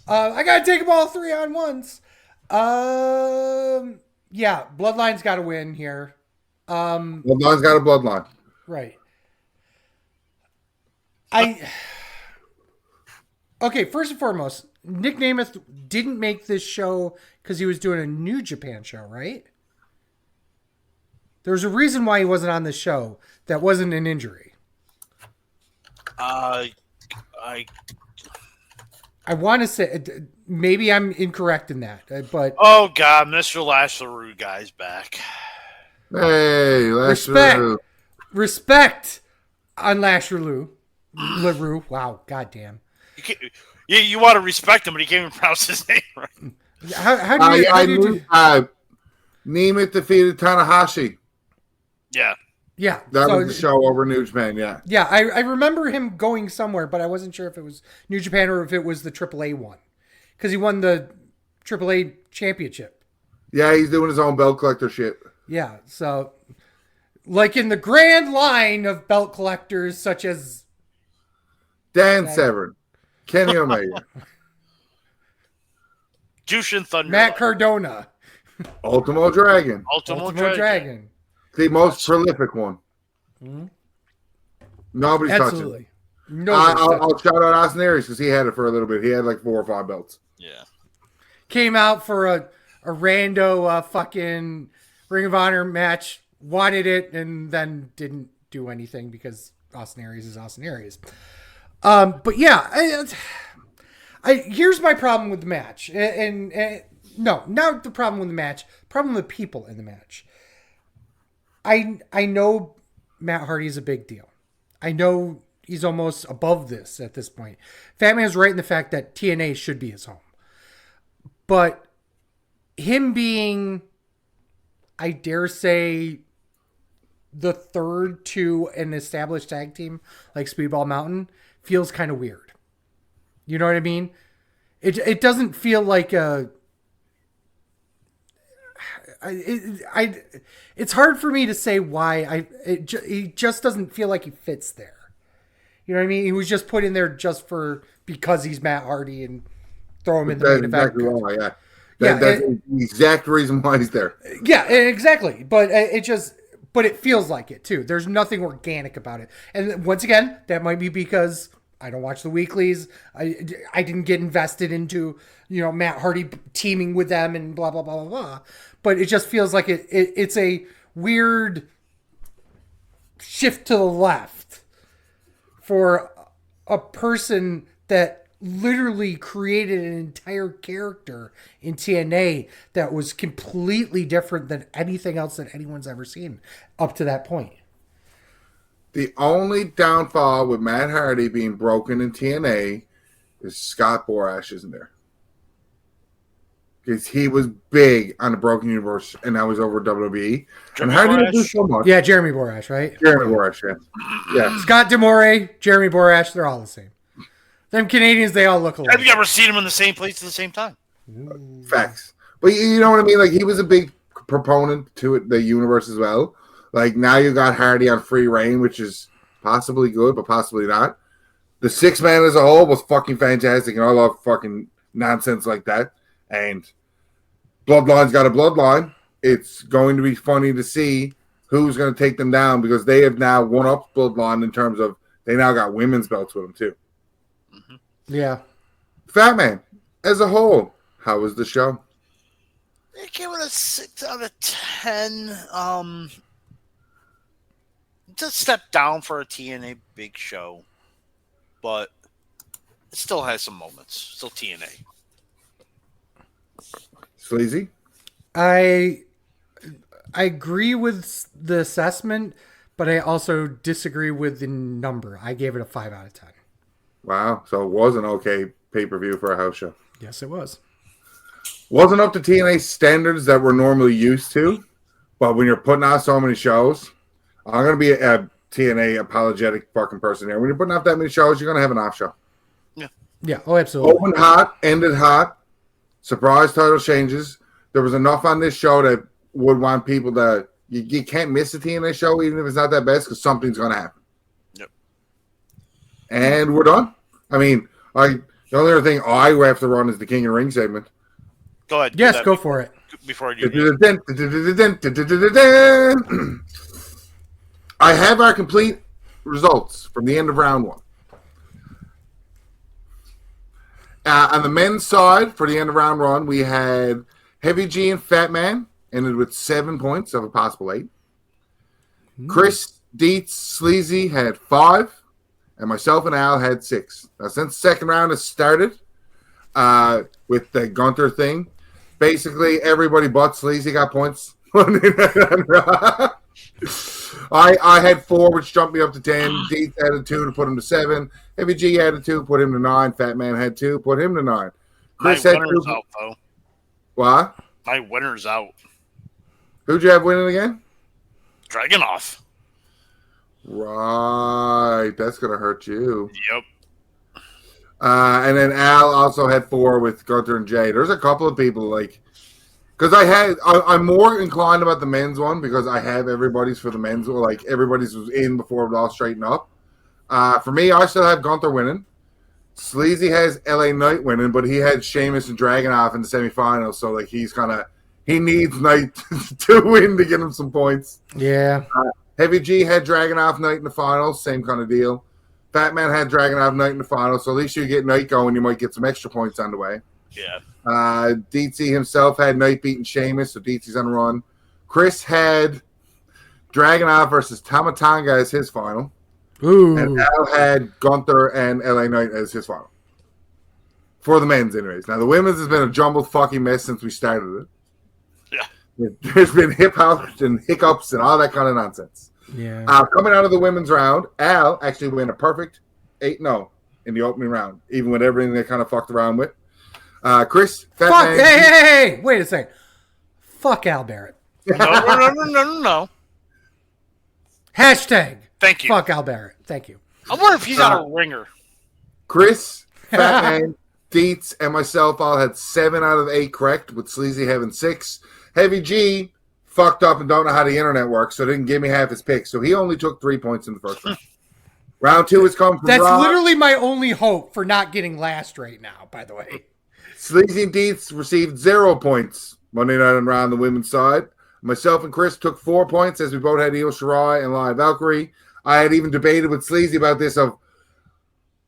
I gotta take them all 3 on ones. Yeah, Bloodline's got to win here. Bloodline's got a bloodline. Right. Okay, first and foremost, Nick Namath didn't make this show because he was doing a New Japan show, right? There's a reason why he wasn't on this show. That wasn't an injury. I want to say maybe I'm incorrect in that, but oh god, Mr. Lash LaRue guy's back. Hey, respect on Lash LaRue. Wow, goddamn. You want to respect him, but he can't even pronounce his name right. How do you do? Nemeth defeated Tanahashi. Yeah. Yeah. That was the show over New Japan, yeah. Yeah, I remember him going somewhere, but I wasn't sure if it was New Japan or if it was the AAA one. Because he won the AAA championship. Yeah, he's doing his own belt collector shit. Yeah, so like in the grand line of belt collectors such as Dan Severn, Kenny Omega, Jushin Thunder, Matt Cardona, Ultimo Dragon. Ultimo Dragon. The most prolific one. Mm-hmm. Nobody's Absolutely. touching. I'll shout out Austin Aries because he had it for a little bit. He had like 4 or 5 belts. Yeah. Came out for a rando fucking Ring of Honor match, wanted it, and then didn't do anything because Austin Aries is Austin Aries. But yeah, here's my problem with the match. And no, not the problem with the match. Problem with people in the match. I know Matt Hardy's a big deal. I know he's almost above this at this point. Fatman's right in the fact that TNA should be his home. But him being, I dare say, the third to an established tag team like Speedball Mountain feels kind of weird. You know what I mean? It doesn't feel like a... it's hard for me to say why. He just doesn't feel like he fits there. You know what I mean? He was just put in there just because he's Matt Hardy and throw him in the main event. Exactly wrong, yeah. That's the exact reason why he's there. Yeah, exactly. But but it feels like it too. There's nothing organic about it. And once again, that might be because I don't watch the weeklies. I didn't get invested into, Matt Hardy teaming with them and blah, blah, blah, blah, blah. But it just feels like it's a weird shift to the left for a person that literally created an entire character in TNA that was completely different than anything else that anyone's ever seen up to that point. The only downfall with Matt Hardy being broken in TNA is Scott Borash isn't there. Because he was big on the Broken Universe, and that was over WWE. And Hardy didn't do so much. Yeah, Jeremy Borash, right? Jeremy Borash, yeah. Scott D'Amore, Jeremy Borash, they're all the same. Them Canadians, they all look alike. Have you ever seen them in the same place at the same time? Facts. But you know what I mean? Like, he was a big proponent to the universe as well. Like, now you got Hardy on free reign, which is possibly good, but possibly not. The 6-man as a whole was fucking fantastic, and I love fucking nonsense like that. And Bloodline's got a bloodline. It's going to be funny to see who's going to take them down because they have now won up Bloodline in terms of they now got women's belts with them too. Mm-hmm. Yeah. Fatman, as a whole, how was the show? I give it a 6 out of 10. Just step down for a TNA big show, but it still has some moments. Still TNA. Sleazy? I agree with the assessment, but I also disagree with the number. I gave it a 5 out of 10. Wow. So it was an okay pay-per-view for a house show. Yes, it was. Wasn't up to TNA standards that we're normally used to, but when you're putting out so many shows, I'm going to be a TNA apologetic fucking person here. When you're putting out that many shows, you're going to have an off show. Yeah. Yeah. Oh, absolutely. Opened hot, ended hot. Surprise title changes. There was enough on this show that would want people to... You can't miss a TNA show, even if it's not that best, because something's going to happen. Yep. And we're done. I mean, the only other thing I have to run is the King of the Ring segment. Go ahead. Yes, go for it. Before you I have our complete results from the end of round 1. On the men's side, for the end of round 1, we had Heavy G and Fatman, ended with 7 points of a possible 8. Chris, Dietz, Sleazy had 5. and myself and Al had 6. Now, since the second round has started with the Gunther thing, basically everybody but Sleazy got points. I had 4, which jumped me up to 10. Deeth added 2 to put him to 7. Heavy G added 2, put him to 9. Fatman had 2, put him to 9. Chris My had winner's 2. out, though. What? My winner's out. Who'd you have winning again? Dragunov. Right. That's going to hurt you. Yep. And then Al also had 4 with Gunther and Jay. There's a couple of people like, because I'm more inclined about the men's one because I have everybody's for the men's, or like everybody's was in before it all straightened up. For me, I still have Gunther winning. Sleazy has LA Knight winning, but he had Sheamus and Dragunov in the semifinals, so like he needs Knight to win to get him some points. Yeah. Heavy G had Dragunov Knight in the finals, same kind of deal. Fatman had Dragunov Knight in the finals, so at least you get Knight going, you might get some extra points on the way. Yeah. DT himself had Knight beating Sheamus, so DT's on a run. Chris had Dragunov versus Tamatanga as his final. Ooh. And Al had Gunther and LA Knight as his final. For the men's, anyways. Now, the women's has been a jumbled fucking mess since we started it. Yeah. There's been hip-hops and hiccups and all that kind of nonsense. Yeah. Coming out of the women's round, Al actually went a perfect 8-0 in the opening round, even with everything they kind of fucked around with. Chris, Fuck! Hey! Wait a second. Fuck Al Barrett. No. Hashtag. Thank you. Fuck Al Barrett. Thank you. I wonder if he's not a ringer. Chris, Fatman, Deets, and myself all had 7 out of 8 correct, with Sleazy having 6. Heavy G fucked up and don't know how the internet works, so didn't give me half his picks. So he only took 3 points in the first round. Round 2 has come from That's Rob. literally my only hope for not getting last right now, by the way. Sleazy and Deets received 0 points Monday night on Raw on the women's side. Myself and Chris took 4 points as we both had Io Shirai and Live Valkyrie. I had even debated with Sleazy about this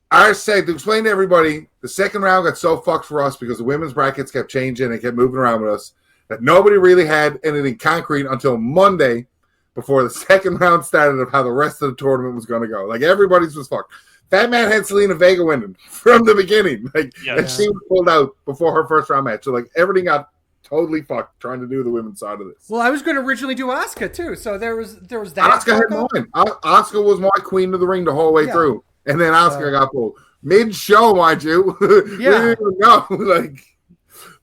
I said to explain to everybody, the second round got so fucked for us because the women's brackets kept changing and kept moving around with us that nobody really had anything concrete until Monday before the second round started of how the rest of the tournament was going to go. Like, everybody's was fucked. Fatman had Selena Vega winning from the beginning. And she was pulled out before her first round match. So, like, everything got totally fucked trying to do the women's side of this. Well, I was going to originally do Asuka, too. So there was that. Asuka had mine. Asuka was my queen of the ring the whole way through. And then Asuka got pulled. Mid-show, mind you. Yeah. We didn't even know.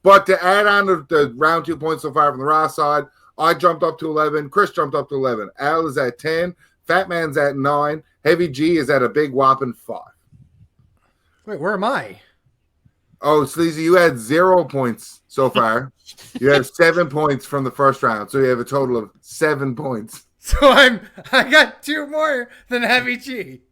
But to add on to the round 2 points so far from the Raw side, I jumped up to 11. Chris jumped up to 11. Al is at 10. Fatman's at 9. Heavy G is at a big whopping 5. Wait, where am I? Oh, Sleazy, you had 0 points so far. You have 7 points from the first round, so you have a total of 7 points. So I got 2 more than Heavy G.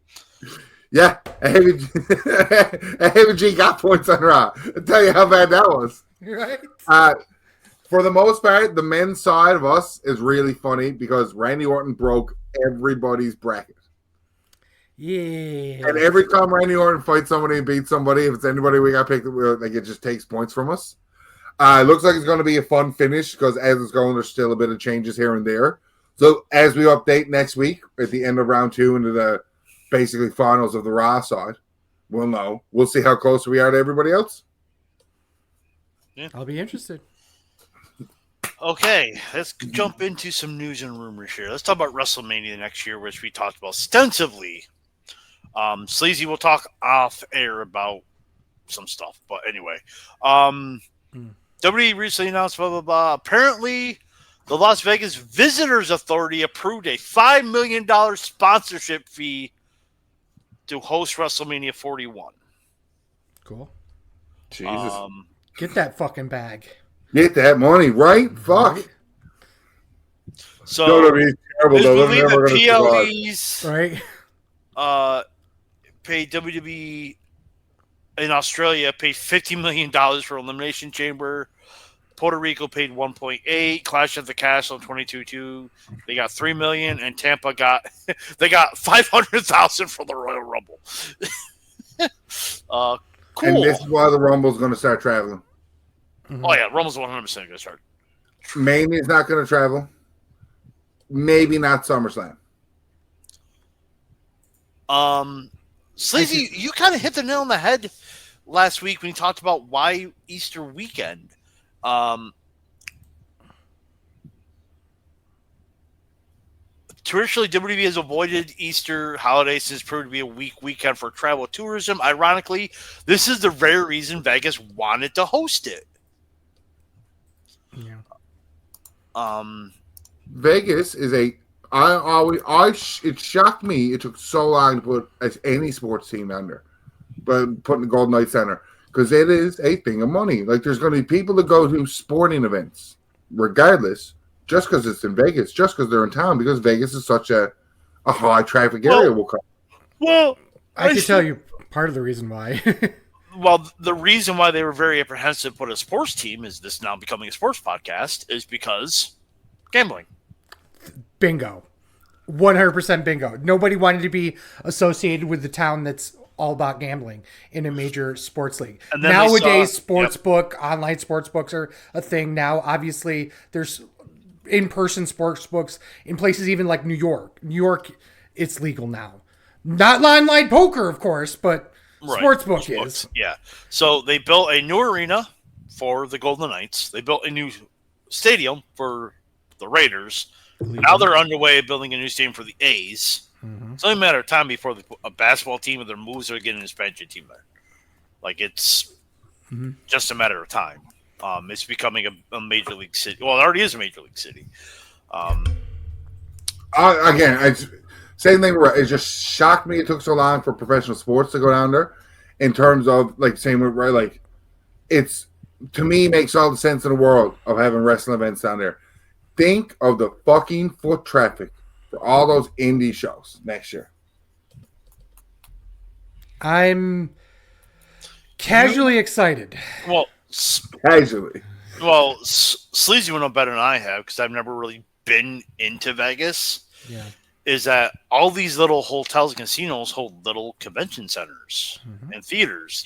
Yeah, a Heavy G got points on Raw. I'll tell you how bad that was. Right? For the most part, the men's side of us is really funny because Randy Orton broke everybody's bracket. Yeah. And every time Randy Orton fights somebody and beats somebody, if it's anybody we got picked, like, it just takes points from us. It looks like it's going to be a fun finish because as it's going, there's still a bit of changes here and there. So as we update next week at the end of round 2 into the basically finals of the Raw side, we'll know. We'll see how close we are to everybody else. Yeah. I'll be interested. Okay, let's jump into some news and rumors here. Let's talk about WrestleMania next year, which we talked about extensively. Sleazy will talk off air about some stuff, but anyway. WWE recently announced blah, blah, blah. Apparently, the Las Vegas Visitors Authority approved a $5 million sponsorship fee to host WrestleMania 41. Cool. Jesus. Get that fucking bag. Get that money, right? Fuck. Right. So, WWE's terrible, though. believe that PLEs right? paid WWE in Australia paid $50 million for Elimination Chamber. Puerto Rico paid 1.8. Clash of the Castle 22.2. They got $3 million, and Tampa got $500,000 for the Royal Rumble. Cool. And this is why the Rumble's going to start traveling. Mm-hmm. Oh yeah, Rumble's 100% going to start. Mania's not going to travel. Maybe not SummerSlam. Sleazy, you kind of hit the nail on the head last week when you talked about why Easter weekend. Traditionally, WWE has avoided Easter holiday since it's proved to be a weak weekend for travel tourism. Ironically, this is the very reason Vegas wanted to host it. Yeah. Vegas is it shocked me it took so long to put any sports team under, but putting the Golden Knights Center, because it is a thing of money. Like, there's going to be people that go to sporting events regardless, just because it's in Vegas, just because they're in town, because Vegas is such a high traffic area. Well, I can tell you part of the reason why. Well, the reason why they were very apprehensive to put a sports team, is this now becoming a sports podcast, is because gambling. Bingo. 100% bingo. Nobody wanted to be associated with the town that's all about gambling in a major sports league. Nowadays, sportsbook, online sports books are a thing now. Obviously, there's in-person sports books in places even like New York. New York, it's legal now. Not online poker, of course, but sportsbook is. Yeah. So they built a new arena for the Golden Knights. They built a new stadium for the Raiders. Now they're underway building a new stadium for the A's. Mm-hmm. It's only a matter of time before a basketball team of their moves are getting an expansion team there. Like, it's just a matter of time. It's becoming a major league city. Well, it already is a major league city. Again, same thing. It just shocked me it took so long for professional sports to go down there. In terms of, like, same with, right, like, it's, to me, makes all the sense in the world of having wrestling events down there. Think of the fucking foot traffic for all those indie shows next year. I'm casually excited. Well, casually. Well, Sleazy will know better than I have, because I've never really been into Vegas. Yeah. Is that all these little hotels and casinos hold little convention centers and theaters.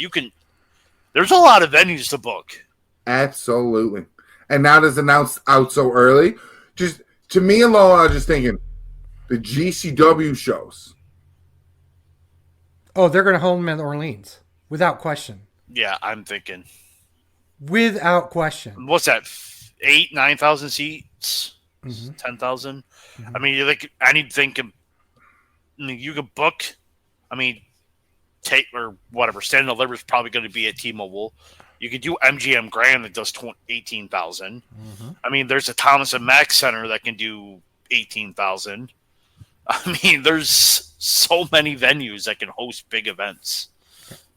There's a lot of venues to book. Absolutely. And now that's announced out so early. Just, to me alone, I was just thinking, the GCW shows. Oh, they're going to hold them in Orleans. Without question. Yeah, I'm thinking. Without question. What's that? 8,000, 9,000 seats? 10,000? I mean, like, anything you could book. I mean, take or whatever. Stand and Deliver is probably going to be at T-Mobile. You could do MGM Grand that does 18,000. I mean, there's a Thomas and Mack Center that can do 18,000. I mean, there's so many venues that can host big events.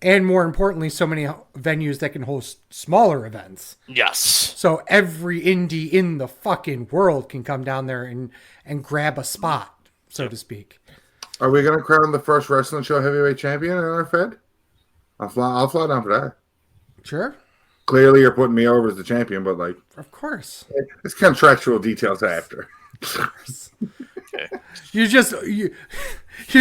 And more importantly, so many venues that can host smaller events. Yes. So every indie in the fucking world can come down there and grab a spot, so to speak. Are we going to crown the first wrestling show heavyweight champion in our Fed? I'll fly down for that. Sure. Clearly, you're putting me over as the champion, but, like, of course, it's contractual details after. Of course. You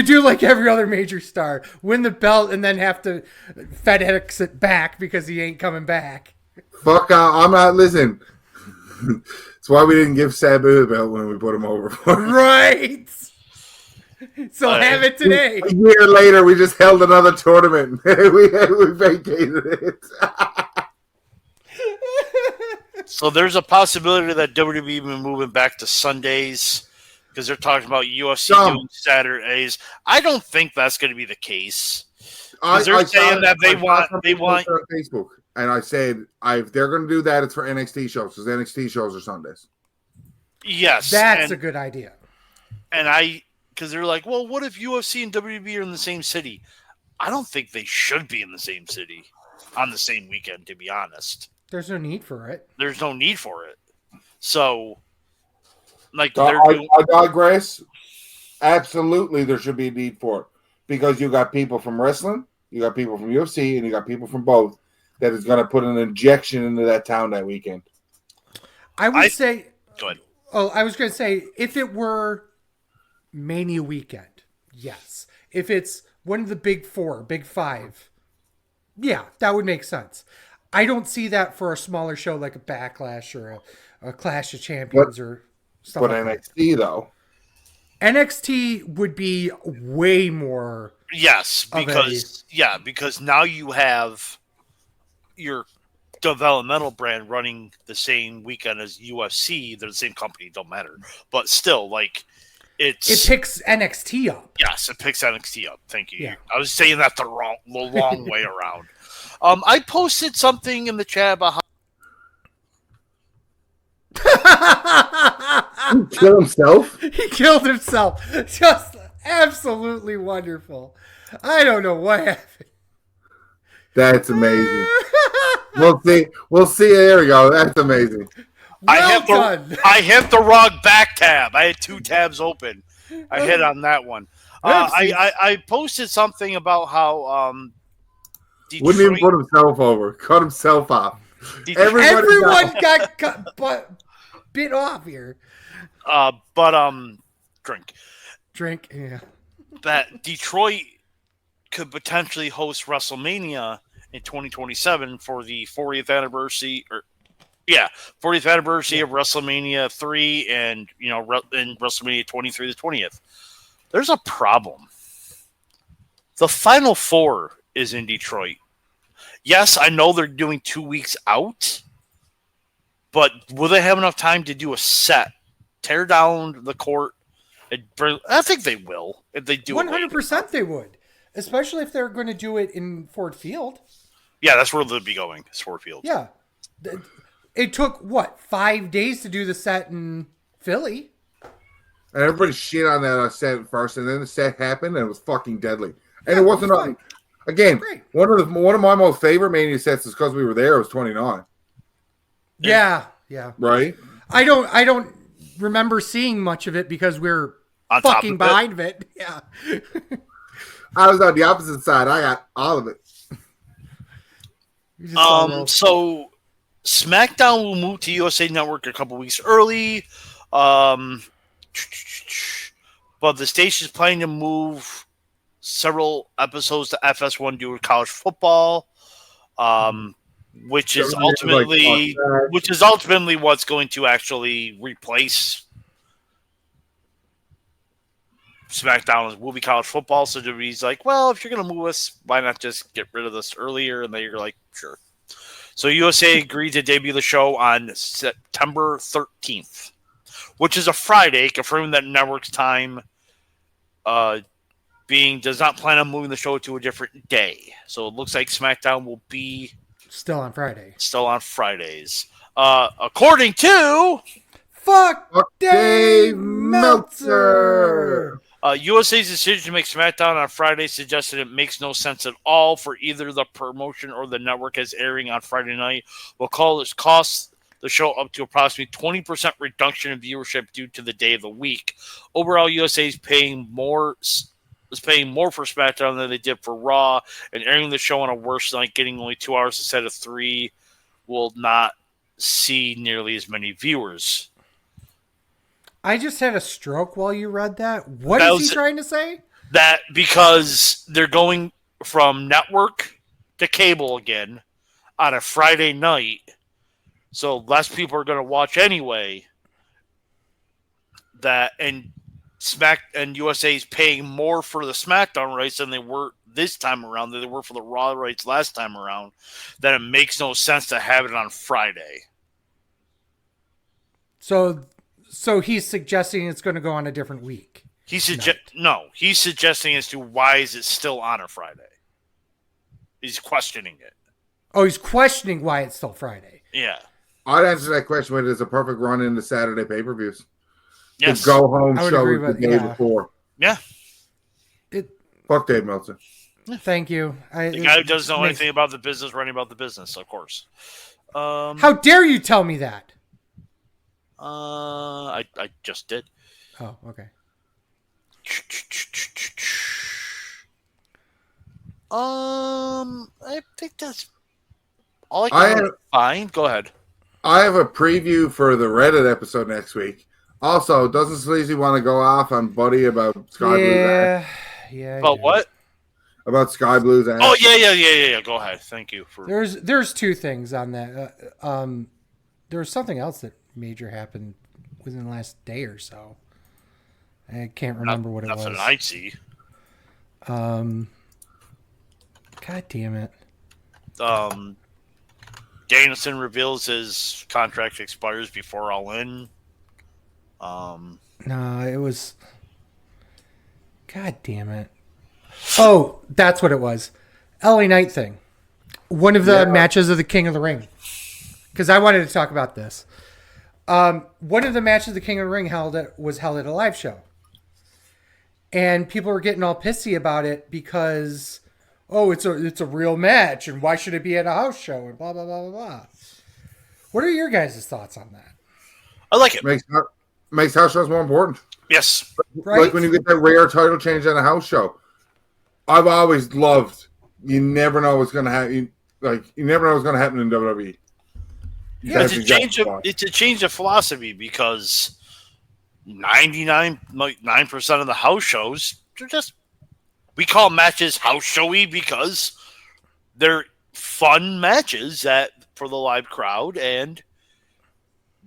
do like every other major star, win the belt and then have to FedEx it back because he ain't coming back. Fuck out! I'm not. Listen, that's why we didn't give Sabu the belt when we put him over. Right. So have it today. A year later, we just held another tournament. we vacated it. So there's a possibility that WWE even moving back to Sundays, because they're talking about UFC doing Saturdays. I don't think that's going to be the case. They're saying that they want on Facebook, and I said if they're going to do that, it's for NXT shows, because NXT shows are Sundays. Yes, that's a good idea. And because they're like, well, what if UFC and WWE are in the same city? I don't think they should be in the same city on the same weekend, to be honest. There's no need for it. There's no need for it. So, like, I digress. Absolutely, there should be a need for it, because you got people from wrestling, you got people from UFC, and you got people from both that is going to put an injection into that town that weekend. I would say. Go ahead. Oh, I was going to say, if it were Mania weekend, yes. If it's one of the big four, big five, yeah, that would make sense. I don't see that for a smaller show like a Backlash or a Clash of Champions or stuff like that. But NXT, though. NXT would be way more. Yes, because now you have your developmental brand running the same weekend as UFC. They're the same company, don't matter. But still, like It picks NXT up. Yes, it picks NXT up. Thank you. Yeah. I was saying that the long way around. I posted something in the chat about how He killed himself. He killed himself. Just absolutely wonderful. I don't know what happened. That's amazing. We'll see. We'll see. There we go. That's amazing. I hit the wrong back tab. I had 2 tabs open. I hit on that one. I posted something about how Detroit, wouldn't even put himself over. Cut himself off. Everyone got cut, bit off here. Drink. Yeah. That Detroit could potentially host WrestleMania in 2027 for the 40th anniversary, 40th anniversary of WrestleMania 3, and in WrestleMania 23 the 20th. There's a problem. The Final 4 is in Detroit. Yes, I know they're doing 2 weeks out, but will they have enough time to do a set, tear down the court? I think they will if they do 100% they would, especially if they're going to do it in Ford Field. Yeah, that's where they'll be going. It's Ford Field. Yeah. It took, 5 days to do the set in Philly? And everybody shit on that set at first, and then the set happened, and it was fucking deadly. And it wasn't nothing. Again, great. one of my most favorite Mania sets is because we were there. It was 29. Yeah. Right? I don't remember seeing much of it because we're on fucking behind it. Yeah. I was on the opposite side. I got all of it. So SmackDown will move to USA Network a couple weeks early. But the station's planning to move several episodes to FS1 due to college football, which is ultimately what's going to actually replace SmackDown will be college football. So WWE's like, well, if you're going to move us, why not just get rid of this earlier? And then you're like, sure. So USA agreed to debut the show on September 13th, which is a Friday, confirming that network's time does not plan on moving the show to a different day. So it looks like SmackDown will be still on Fridays. According to Fuck Dave Meltzer. USA's decision to make SmackDown on Friday suggested it makes no sense at all for either the promotion or the network, as airing on Friday night will cost the show up to approximately 20% reduction in viewership due to the day of the week. Overall, USA is paying more for SmackDown than they did for Raw, and airing the show on a worse night, getting only 2 hours instead of 3, will not see nearly as many viewers. I just had a stroke while you read that. What is he trying to say? That because they're going from network to cable again on a Friday night, so less people are going to watch anyway. And USA is paying more for the SmackDown rights than they were this time around, than they were for the Raw rights last time around. That it makes no sense to have it on Friday. So he's suggesting it's going to go on a different week. He's suggesting as to why is it still on a Friday. He's questioning it. Oh, he's questioning why it's still Friday. Yeah. I'd answer that question with it's a perfect run into Saturday pay-per-views. Yes. The go-home show the day before. Yeah. Fuck Dave Meltzer. Thank you. The guy who doesn't know anything about the business, running about the business, of course. How dare you tell me that? I just did. Oh, okay. I think that's all I can find. Go ahead. I have a preview for the Reddit episode next week. Also, doesn't Sleazy want to go off on Buddy about Sky Blue's ass? Yeah. About what? About Sky Blue's ass. Oh, yeah. Go ahead. Thank you. There's 2 things on that. There was something else that major happened within the last day or so. I can't remember what it Nothing was. I see. God damn it. Danielson reveals his contract expires before All In. No, it was. God damn it. Oh, that's what it was. LA Knight thing. One of the matches of the King of the Ring. Because I wanted to talk about this. One of the matches of the King of the Ring was held at a live show. And people were getting all pissy about it because, oh, it's a real match, and why should it be at a house show, and blah, blah, blah, blah, blah. What are your guys' thoughts on that? I like it. Makes house shows more important. Yes. Right? Like when you get that rare title change on a house show. I've always loved, you never know what's going to happen. Like, you never know what's going to happen in WWE. Yeah, It's a change of philosophy because 99% of the house shows, we call matches house showy because they're fun matches for the live crowd and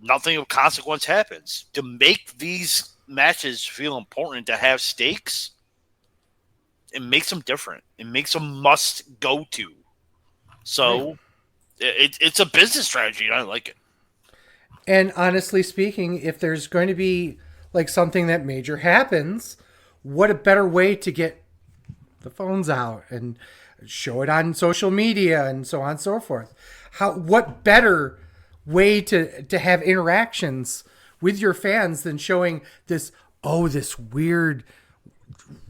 nothing of consequence happens. To make these matches feel important, to have stakes, it makes them different. It makes them must go to. So right. It's a business strategy, and I like it. And honestly speaking, if there's going to be like something that major happens, what a better way to get the phones out and show it on social media and so on and so forth. What better way to have interactions with your fans than showing this weird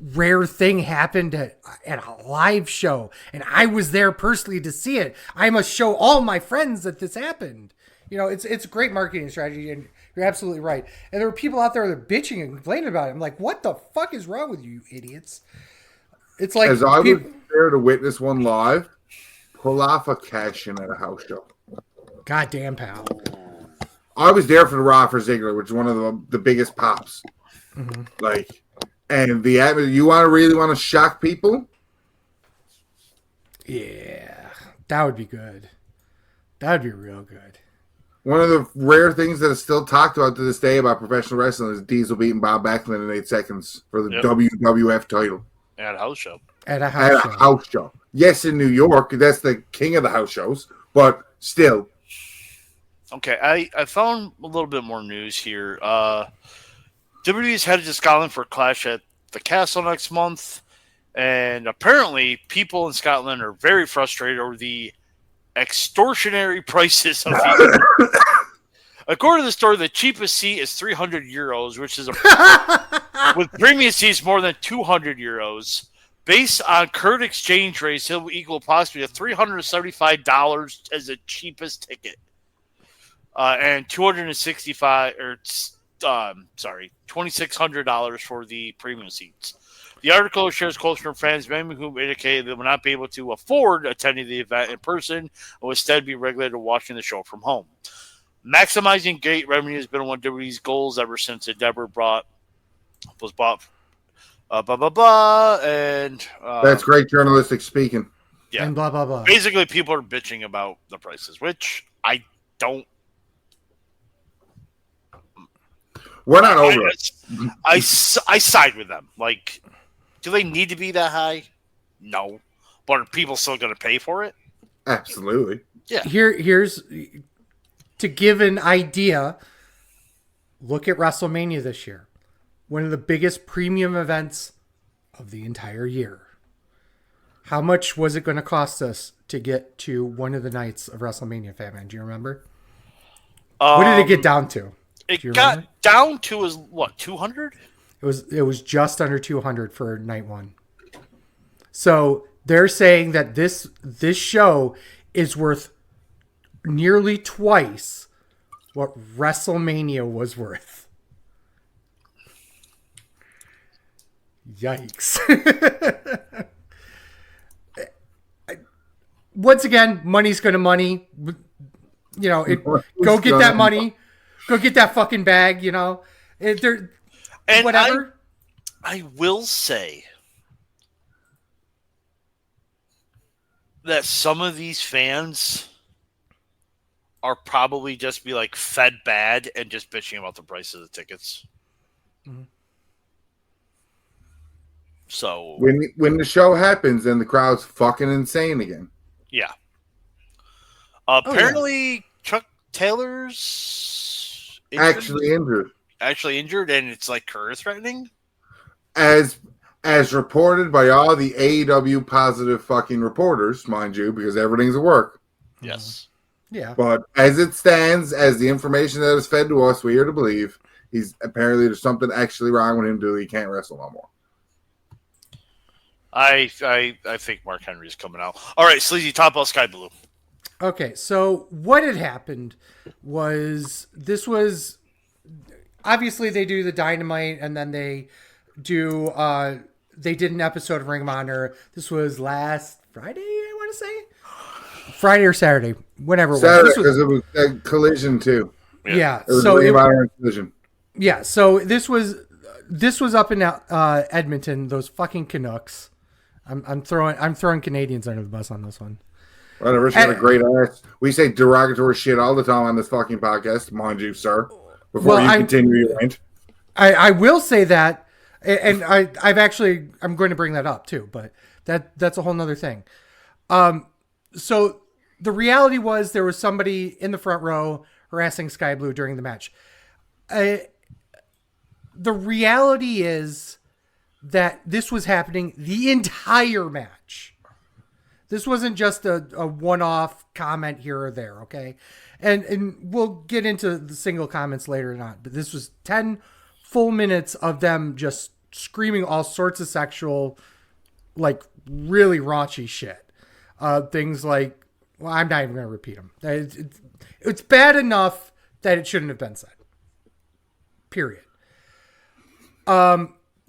rare thing happened at a live show and I was there personally to see it. I must show all my friends that this happened. You know, it's a great marketing strategy, and you're absolutely right. And there were people out there that are bitching and complaining about it. I'm like, what the fuck is wrong with you idiots? It's like, as I was there to witness one live, pull off a cash in at a house show. Goddamn, pal. I was there for the Raw for Ziggler, which is one of the biggest pops. Mm-hmm. Like, and you really want to shock people? Yeah, that would be good. That would be real good. One of the rare things that is still talked about to this day about professional wrestling is Diesel beating Bob Backlund in 8 seconds for the WWF title. At a house show. At a house show. Yes, in New York. That's the king of the house shows. But still. Okay, I found a little bit more news here. WWE is headed to Scotland for a clash at the Castle next month. And apparently people in Scotland are very frustrated over the extortionary prices of according to the story, the cheapest seat is €300, which is with premium seats more than €200. Based on current exchange rates, it will equal approximately $375 as the cheapest ticket, and $2,600 for the premium seats. The article shares quotes from fans, many who indicated they will not be able to afford attending the event in person and will instead be regulated watching the show from home. Maximizing gate revenue has been one of WWE's goals ever since Endeavor was bought. And that's great journalistic speaking. Yeah, and blah blah blah. Basically, people are bitching about the prices, which I don't. We're not over it. I side with them. Like, do they need to be that high? No. But are people still going to pay for it? Absolutely. Yeah. Here's to give an idea. Look at WrestleMania this year. One of the biggest premium events of the entire year. How much was it going to cost us to get to one of the nights of WrestleMania, Fatman? Do you remember? What did it get down to? It got down to what, 200? It was just under 200 for night one. So they're saying that this show is worth nearly twice what WrestleMania was worth. Yikes. Once again, money's going to money. You know, go get that money. Go get that fucking bag, you know. Whatever. I will say that some of these fans are probably just be like fed bad and just bitching about the price of the tickets. Mm-hmm. So when the show happens, then the crowd's fucking insane again. yeah. Apparently, Chuck Taylor's actually injured, and it's like career threatening. As reported by all the AEW positive fucking reporters, mind you, because everything's at work. Yes. Yeah. But as it stands, as the information that is fed to us, we are to believe there's something actually wrong with him. He can't wrestle no more. I think Mark Henry's coming out. All right, Sleazy, top out Sky Blue. Okay, so what had happened was obviously they do the Dynamite, and then they did an episode of Ring of Honor. This was last Friday, I want to say. Up or Saturday, whenever it was. Saturday, because it was a Collision too. Yeah, it was so Ring of Honor and Collision. Yeah, so this was up in Edmonton. Those fucking Canucks. I'm throwing Canadians under the bus on this one. Whatever, she's got a great ass. We say derogatory shit all the time on this fucking podcast, mind you, sir. Before you continue your rant. I will say that, and I'm going to bring that up too, but that's a whole nother thing. So the reality was there was somebody in the front row harassing Sky Blue during the match. The reality is that this was happening the entire match. This wasn't just a one-off comment here or there, okay? And we'll get into the single comments later or not, but this was 10 full minutes of them just screaming all sorts of sexual, like really raunchy shit. Things like, well, I'm not even going to repeat them. It's bad enough that it shouldn't have been said. Period.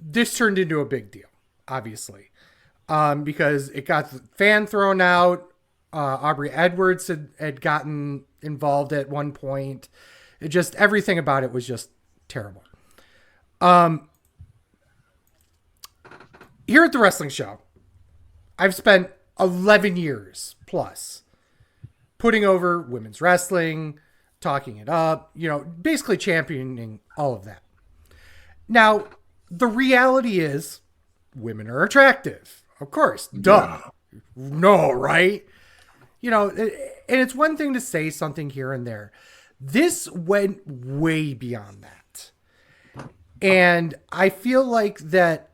This turned into a big deal, obviously. Because it got the fan thrown out. Aubrey Edwards had gotten involved at one point. Everything about it was just terrible. Here at the wrestling show, I've spent 11 years plus putting over women's wrestling, talking it up, basically championing all of that. Now, the reality is women are attractive. Of course. Duh. Yeah. No, right? And it's one thing to say something here and there. This went way beyond that. And I feel like that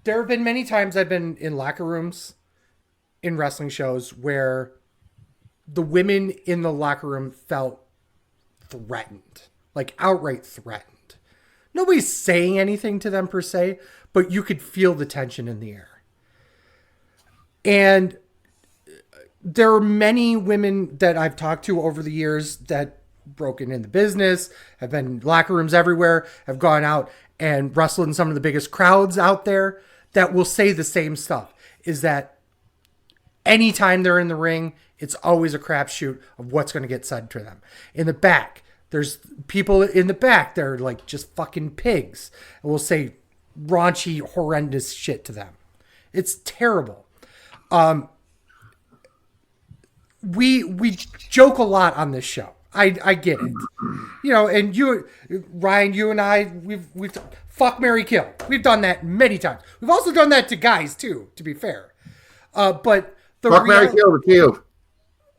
there have been many times I've been in locker rooms in wrestling shows where the women in the locker room felt threatened. Like outright threatened. Nobody's saying anything to them per se, but you could feel the tension in the air. And there are many women that I've talked to over the years that broken in the business, have been in locker rooms everywhere, have gone out and wrestled in some of the biggest crowds out there that will say the same stuff. Is that anytime they're in the ring, it's always a crapshoot of what's going to get said to them. In the back, there's people in the back that are like just fucking pigs and will say raunchy, horrendous shit to them. It's terrible. We joke a lot on this show. I get it. And you, Ryan, you and I, we've fuck, marry, kill. We've done that many times. We've also done that to guys too, to be fair. But the fuck, marry, kill, the shield.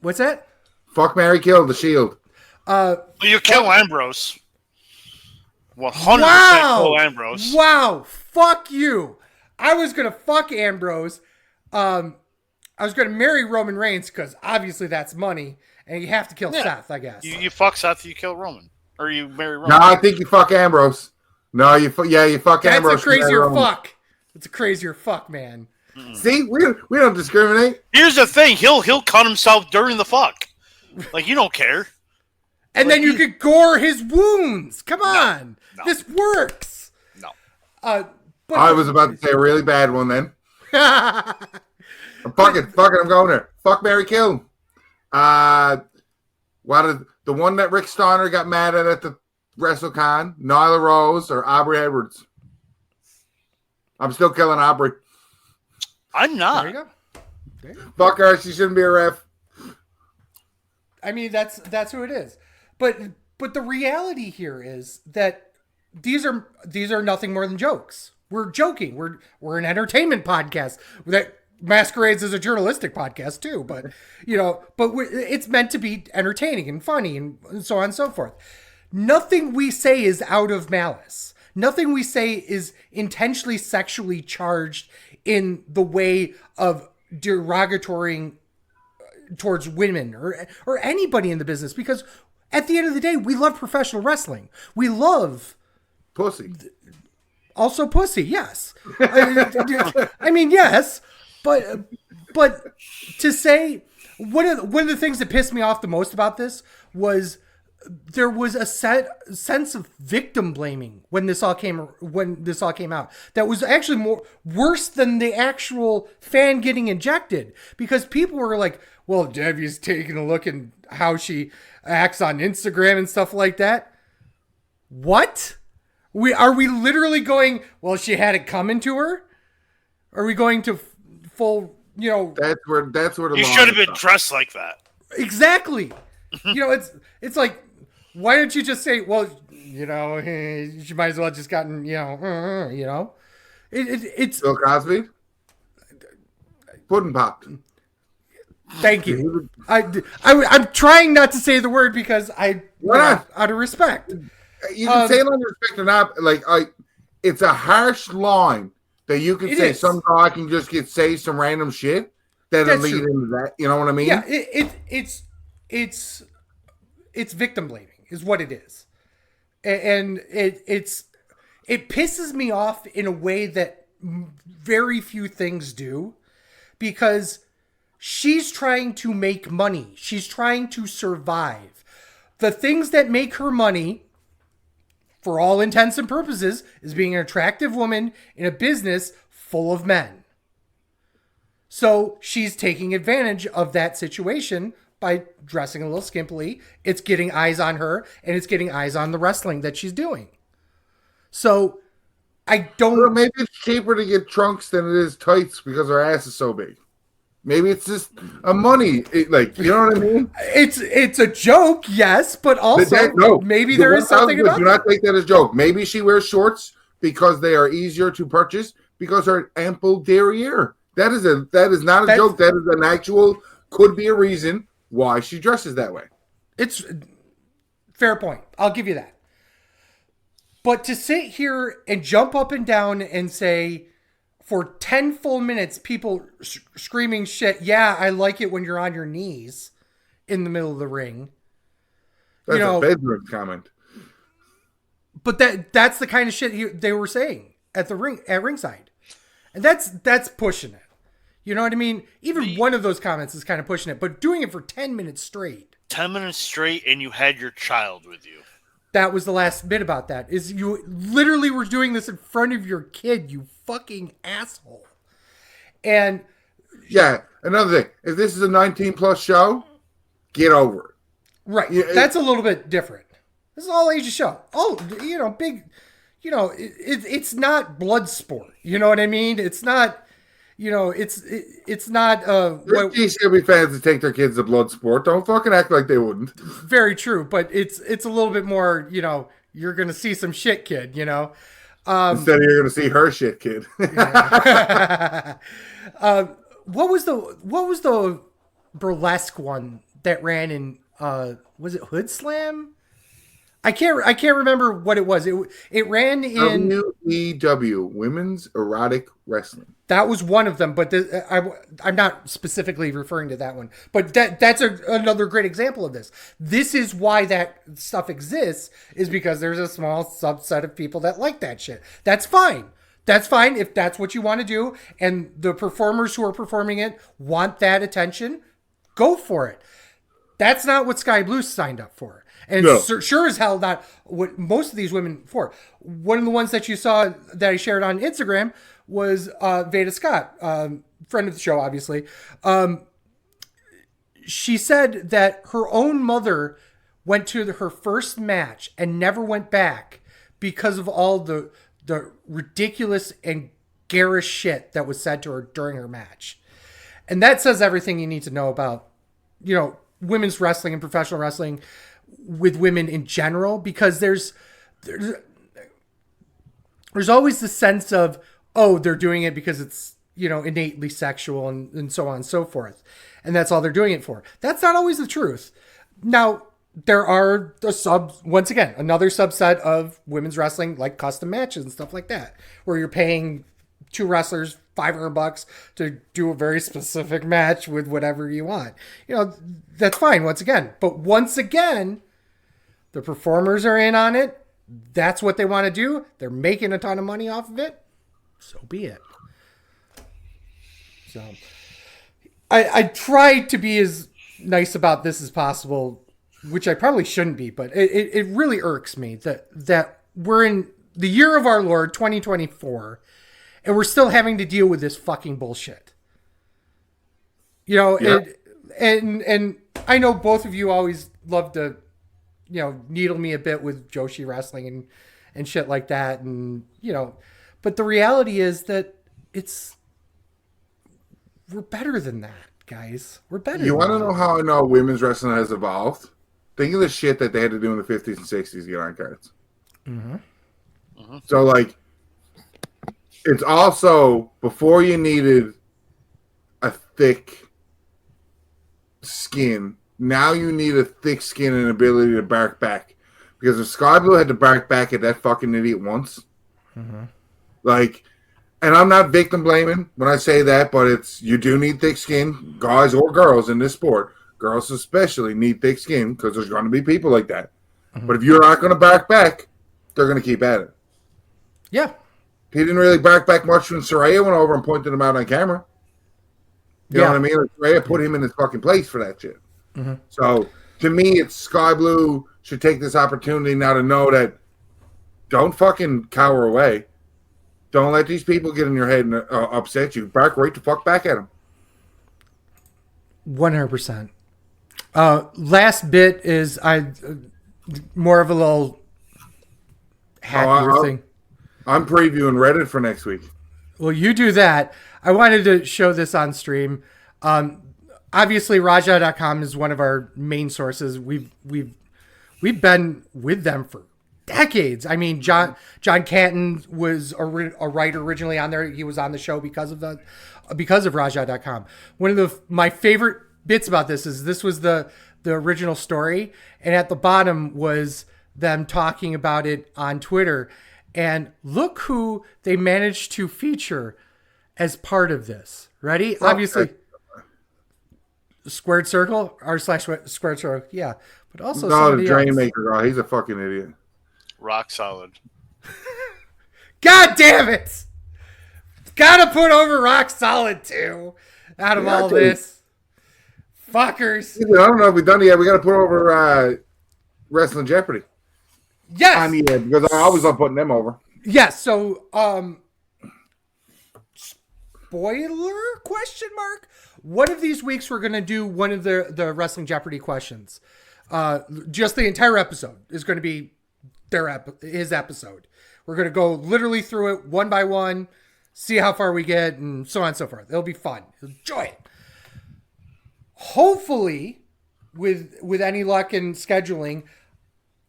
What's that? Fuck, marry, kill, the shield. You kill Ambrose. 100% kill Ambrose. Wow. Fuck you. I was going to fuck Ambrose. I was going to marry Roman Reigns because obviously that's money. And you have to kill Seth, I guess. You fuck Seth, you kill Roman. Or you marry Roman. No, I think you fuck Ambrose. No, you fuck Ambrose. That's a crazier fuck. It's a crazier fuck, man. See, we don't discriminate. Here's the thing. He'll cut himself during the fuck. Like, you don't care. And then you could gore his wounds. Come on. No. This works. No. But I was about to say a really bad one then. Fuck it, I'm going there. Fuck, marry, kill. The one that Rick Steiner got mad at the WrestleCon, Nyla Rose or Aubrey Edwards? I'm still killing Aubrey. I'm not. There you go. Fuck her, she shouldn't be a ref. I mean, that's who it is. But But the reality here is that these are nothing more than jokes. We're joking. We're an entertainment podcast that masquerades as a journalistic podcast too. But it's meant to be entertaining and funny and so on and so forth. Nothing we say is out of malice. Nothing we say is intentionally sexually charged in the way of derogatory towards women or anybody in the business, because at the end of the day, we love professional wrestling. We love pussy. Also pussy, yes. I mean, yes, but to say one of the things that pissed me off the most about this was there was a sense of victim blaming when this all came out. That was actually worse than the actual fan getting injected, because people were like, "Well, Debbie's taking a look at how she acts on Instagram and stuff like that." What? Are we literally going, well, she had it coming to her? Are we going to full, That's where the you should have been dressed like that. Exactly. It's like, why don't you just say, well, she might as well have just gotten, it's Bill Cosby? Pudding popped. Thank you. I'm trying not to say the word because out of respect. You can say it under respect or not. It's a harsh line that you can say. Some guy can just say some random shit that'll lead into that. You know what I mean? Yeah, it's victim blaming is what it is, and it pisses me off in a way that very few things do, because she's trying to make money. She's trying to survive. The things that make her money, for all intents and purposes, is being an attractive woman in a business full of men. So she's taking advantage of that situation by dressing a little skimpily. It's getting eyes on her, and it's getting eyes on the wrestling that she's doing. So I don't... Well, maybe it's cheaper to get trunks than it is tights because her ass is so big. Maybe it's just a money, you know what I mean? It's a joke, yes, but also maybe there is something about it. Do not take that as a joke. Maybe she wears shorts because they are easier to purchase because her ample derriere. That is not a joke. That is an actual, could be a reason why she dresses that way. It's fair point. I'll give you that. But to sit here and jump up and down and say, for 10 full minutes, people screaming shit, yeah, I like it when you're on your knees in the middle of the ring. That's a bedroom comment. But that's the kind of shit they were saying at ringside. And that's pushing it. You know what I mean? Even one of those comments is kind of pushing it, but doing it for 10 minutes straight. 10 minutes straight, and you had your child with you. That was the last bit about that. Is you literally were doing this in front of your kid, you fucking asshole. And yeah, another thing, if this is a 19+ show, get over it. Right. That's a little bit different. This is all ages show. Oh, big, it's not blood sport. You know what I mean? It's not, it's not. There's GCW fans that take their kids to blood sport. Don't fucking act like they wouldn't. Very true, but it's a little bit more. You're gonna see some shit, kid. Instead of you're gonna see her shit, kid. What was the burlesque one that ran in? Was it Hood Slam? I can't remember what it was. It ran in WEW, Women's Erotic Wrestling. That was one of them, but I'm not specifically referring to that one. But that's another great example of this. This is why that stuff exists, is because there's a small subset of people that like that shit. That's fine. That's fine if that's what you want to do, and the performers who are performing it want that attention. Go for it. That's not what Sky Blue signed up for. And sure as hell not what most of these women for. One of the ones that you saw that I shared on Instagram was Veda Scott, friend of the show, obviously. She said that her own mother went to her first match and never went back because of all the ridiculous and garish shit that was said to her during her match. And that says everything you need to know about, women's wrestling and professional wrestling. with women in general, because there's always the sense of, oh, they're doing it because it's, innately sexual and so on and so forth. And that's all they're doing it for. That's not always the truth. Now, there are once again, another subset of women's wrestling, like custom matches and stuff like that, where you're paying two wrestlers $500 to do a very specific match with whatever you want. That's fine once again. But once again, the performers are in on it. That's what they want to do. They're making a ton of money off of it. So be it. So I tried to be as nice about this as possible, which I probably shouldn't be, but it really irks me that we're in the year of our Lord, 2024, and we're still having to deal with this fucking bullshit. And I know both of you always love to, needle me a bit with Joshi wrestling and shit like that. And, but the reality is that we're better than that, guys. We're better. You want to know how I know women's wrestling has evolved? Think of the shit that they had to do in the 50s and 60s to get on cards. Mm-hmm. Mm-hmm. So, it's also before you needed a thick skin. Now you need a thick skin and ability to bark back. Because if Sky Blue had to bark back at that fucking idiot once, mm-hmm. And I'm not victim blaming when I say that, but you do need thick skin, guys or girls in this sport. Girls especially need thick skin because there's going to be people like that. Mm-hmm. But if you're not going to bark back, they're going to keep at it. Yeah. He didn't really bark back much when Saraya went over and pointed him out on camera. You know what I mean? Saraya put him in his fucking place for that shit. Mm-hmm. So, to me, it's Sky Blue should take this opportunity now to know that don't fucking cower away. Don't let these people get in your head and upset you. Bark right the fuck back at them. 100%. Last bit is more of a little hackier thing. I'm previewing Reddit for next week. Well, you do that. I wanted to show this on stream. Obviously, Raja.com is one of our main sources. We've been with them for decades. I mean, John Canton was a writer originally on there. He was on the show because of Raja.com. One of my favorite bits about this was the original story, and at the bottom was them talking about it on Twitter. And look who they managed to feature as part of this. Ready? Oh, obviously, Squared Circle /Squared Circle. Yeah, but also the Drainmaker guy. He's a fucking idiot. Rock solid. God damn it! Gotta put over Rock Solid too. Out of all this, fuckers. I don't know if we've done it yet. We got to put over Wrestling Jeopardy. Yes, because I always love putting them over. Yes. So, spoiler ? One of these weeks we're gonna do one of the Wrestling Jeopardy questions. Just the entire episode is going to be his episode. We're going to go literally through it one by one, see how far we get, and so on and so forth. It'll be fun. Enjoy it. Hopefully, with any luck in scheduling,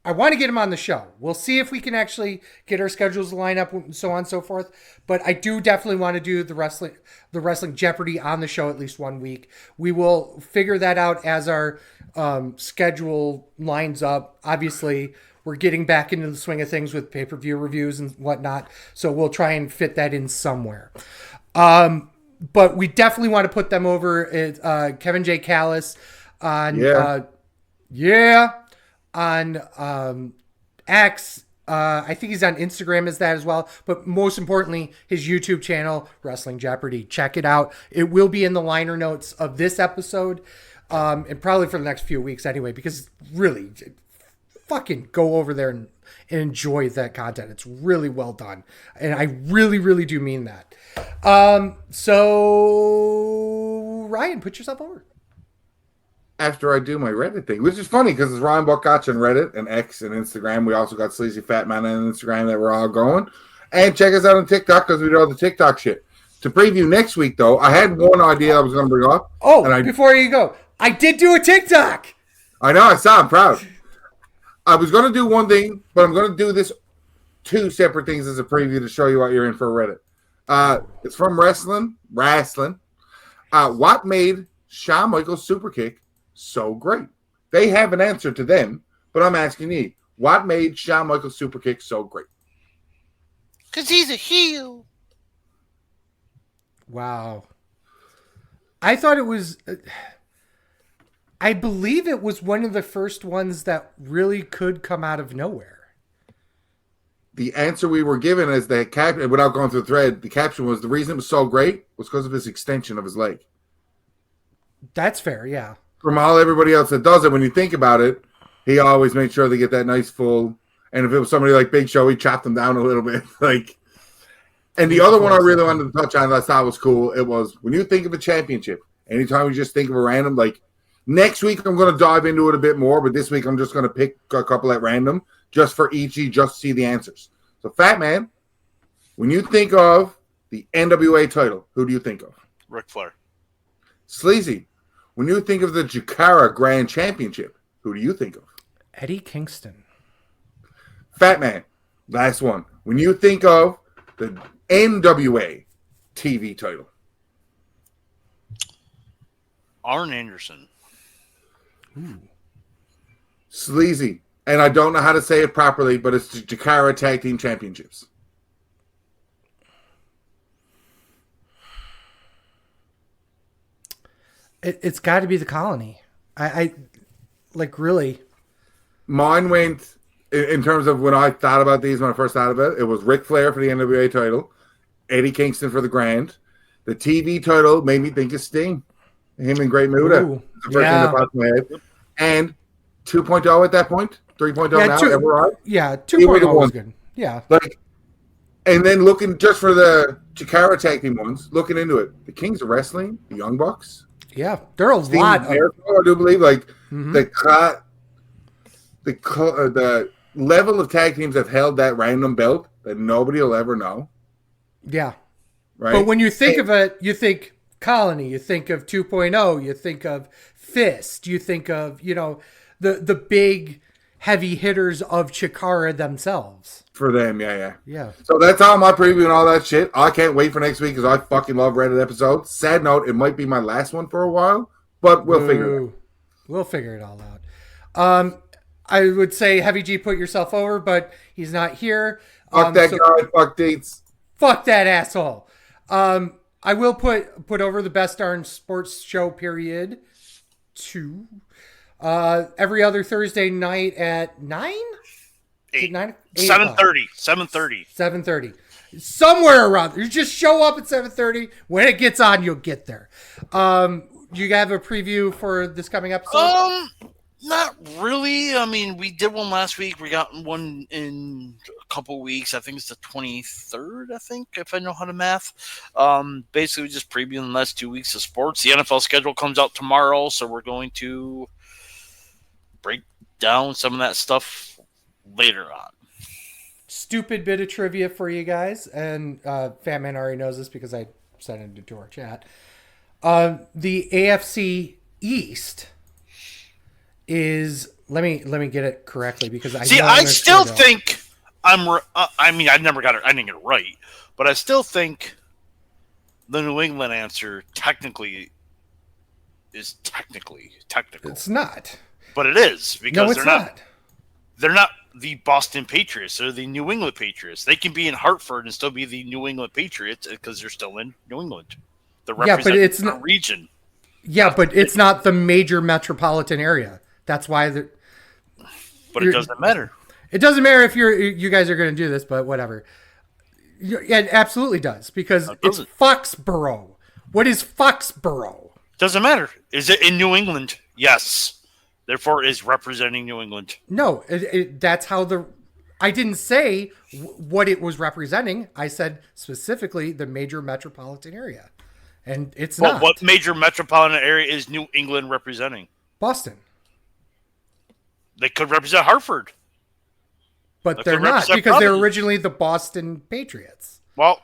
I want to get him on the show. We'll see if we can actually get our schedules lined up and so on and so forth. But I do definitely want to do the Wrestling Jeopardy on the show at least 1 week. We will figure that out as our schedule lines up. Obviously, we're getting back into the swing of things with pay-per-view reviews and whatnot. So we'll try and fit that in somewhere. But we definitely want to put them over at Kevin J. Callis on on X. I think he's on Instagram as that as well. But most importantly, his YouTube channel, Wrestling Jeopardy. Check it out. It will be in the liner notes of this episode, and probably for the next few weeks anyway, because really, fucking go over there and enjoy that content. It's really well done. And I really, really do mean that. So, Ryan, put yourself over. After I do my Reddit thing, which is funny because it's Ryan Bocaccia on Reddit and X and Instagram. We also got Sleazy Fatman on Instagram that we're all going. And check us out on TikTok because we do all the TikTok shit. To preview next week, though, I had one idea I was going to bring up. Before you go, I did do a TikTok. I know, I saw. I'm proud. I was going to do one thing, but I'm going to do this two separate things as a preview to show you what you're in for Reddit. It's from wrestling. What made Shawn Michaels' super kick so great? They have an answer to them, but I'm asking you, what made Shawn Michaels' super kick so great? Because he's a heel. Wow. I thought it was... I believe it was one of the first ones that really could come out of nowhere. The answer we were given as the caption, without going through the thread, the caption was the reason it was so great was because of his extension of his leg. That's fair, yeah. From all everybody else that does it, when you think about it, he always made sure they get that nice full. And if it was somebody like Big Show, he chopped them down a little bit. And the other one I really wanted to touch on that I thought was cool, it was when you think of a championship, anytime you just think of a random, like next week I'm going to dive into it a bit more, but this week I'm just going to pick a couple at random just for each, just to see the answers. So Fatman, when you think of the NWA title, who do you think of? Ric Flair. Sleazy, when you think of the Jakara Grand Championship, who do you think of? Eddie Kingston. Fatman, last one. When you think of the NWA TV title. Arn Anderson. Ooh. Sleazy, and I don't know how to say it properly, but it's the Jakara Tag Team Championships. It's got to be the Colony. I like really. Mine went, in terms of when I thought about these, when I first thought about it, it was Ric Flair for the NWA title, Eddie Kingston for the Grand. The TV title made me think of Sting. Him and Great Muta. Ooh, The first thing that popped in my head. And 2.0 at that point. 3.0 now. Yeah, 2.0 was good. Yeah. And then looking just for the Jakara tag team ones, looking into it, the Kings of Wrestling, the Young Bucks. Yeah, there are a Steve lot of... I do believe, the level of tag teams that held that random belt that nobody will ever know. Yeah. Right. But when you think of it, you think Colony, you think of 2.0, you think of Fist, you think of, the big heavy hitters of Chikara themselves. For them, yeah. Yeah. So that's all my preview and all that shit. I can't wait for next week because I fucking love Reddit episodes. Sad note, it might be my last one for a while, but we'll figure it out. We'll figure it all out. I would say Heavy G, put yourself over, but he's not here. Fuck that guy. Fuck dates. Fuck that asshole. I will put over the Best Darn Sports Show period 2 every other Thursday night at 9? 7:30. 7:30. Somewhere around there. You just show up at 7:30. When it gets on, you'll get there. You have a preview for this coming episode? Not really. I mean, we did one last week. We got one in a couple weeks. I think it's the 23rd, if I know how to math. Basically, just previewing the last 2 weeks of sports. The NFL schedule comes out tomorrow, so we're going to break down some of that stuff later on. Stupid bit of trivia for you guys, and Fatman already knows this because I sent it into our chat. The AFC East is let me get it correctly because I still think I didn't get it right, but I still think the New England answer technically is technical. It's not, but it is because they're not the Boston Patriots. They're the New England Patriots. They can be in Hartford and still be the New England Patriots because they're still in New England. They're representing the region. Yeah, but it's not the major metropolitan area. That's why. But it doesn't matter. It doesn't matter if you guys are going to do this, but whatever. It absolutely does because it's Foxborough. What is Foxborough? Doesn't matter. Is it in New England? Yes. Therefore, is representing New England. No, that's how I didn't say what it was representing. I said specifically the major metropolitan area. And it's not. What major metropolitan area is New England representing? Boston. They could represent Hartford. But they're not because they're originally the Boston Patriots. Well,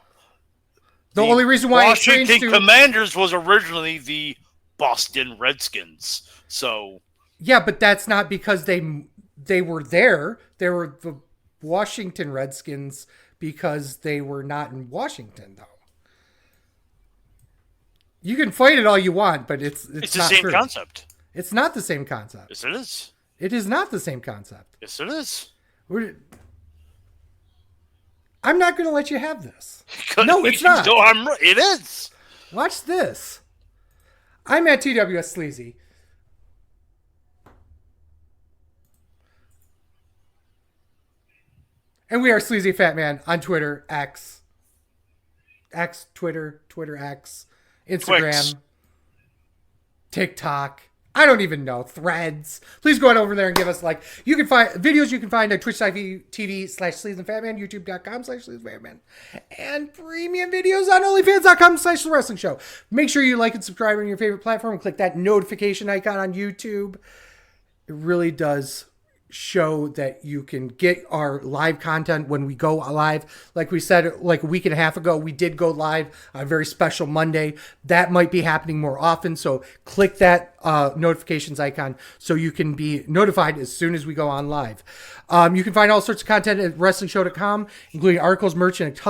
the only reason why Washington Commanders was originally the Boston Redskins. So yeah, but that's not because they they were there. They were the Washington Redskins because they were not in Washington, though. You can fight it all you want, but it's the not same true. concept. It's not the same concept. Yes, it is. It is not the same concept. Yes, it is. I'm not going to let you have this. No, it's not. No, I'm right. It is. Watch this. I'm at TWS Sleazy. And we are Sleazy Fatman on Twitter, X, Twitter, X, Instagram, Twix. TikTok. I don't even know. Threads. Please go on over there and give us like. You can find videos you can find at twitch.tv/SleazyFatman, youtube.com/SleazyFatman, and premium videos on onlyfans.com/The Show. Make sure you like and subscribe on your favorite platform and click that notification icon on YouTube. It really does show that you can get our live content when we go live. Like we said, like a week and a half ago, we did go live on a very special Monday. That might be happening more often. So click that notifications icon so you can be notified as soon as we go on live. You can find all sorts of content at WrestlingShow.com, including articles, merch, and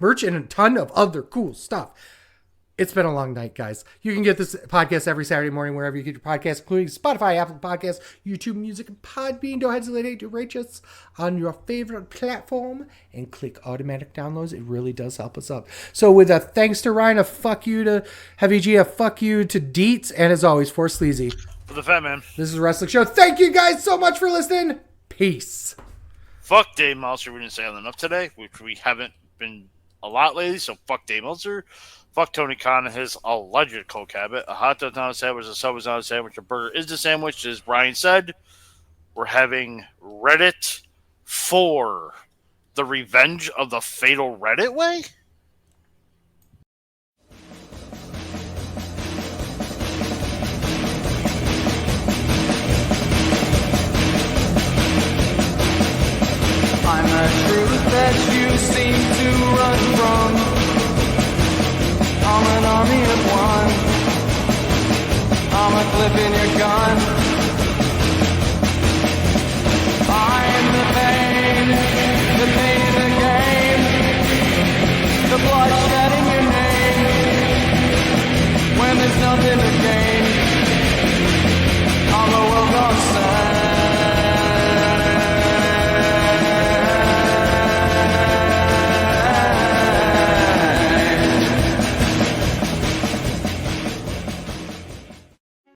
merch and a ton of other cool stuff. It's been a long night, guys. You can get this podcast every Saturday morning wherever you get your podcasts, including Spotify, Apple Podcasts, YouTube Music, and PodBean. Don't hesitate to rate us on your favorite platform and click automatic downloads. It really does help us out. So with a thanks to Ryan, a fuck you to Heavy G, a fuck you to Deets, and as always, for Sleazy. For the Fat Man. This is the Wrestling Show. Thank you guys so much for listening. Peace. Fuck Dave Meltzer. We didn't say enough today, which we haven't been a lot lately, so fuck Dave Meltzer. Fuck Tony Khan and his alleged coke habit. A hot dog's not a sandwich, a sub is not a sandwich, a burger is the sandwich. As Brian said, we're having Reddit for the revenge of the fatal Reddit way? I'm a truth that you seem to run from. I'm an army of one. I'm a clip in your gun.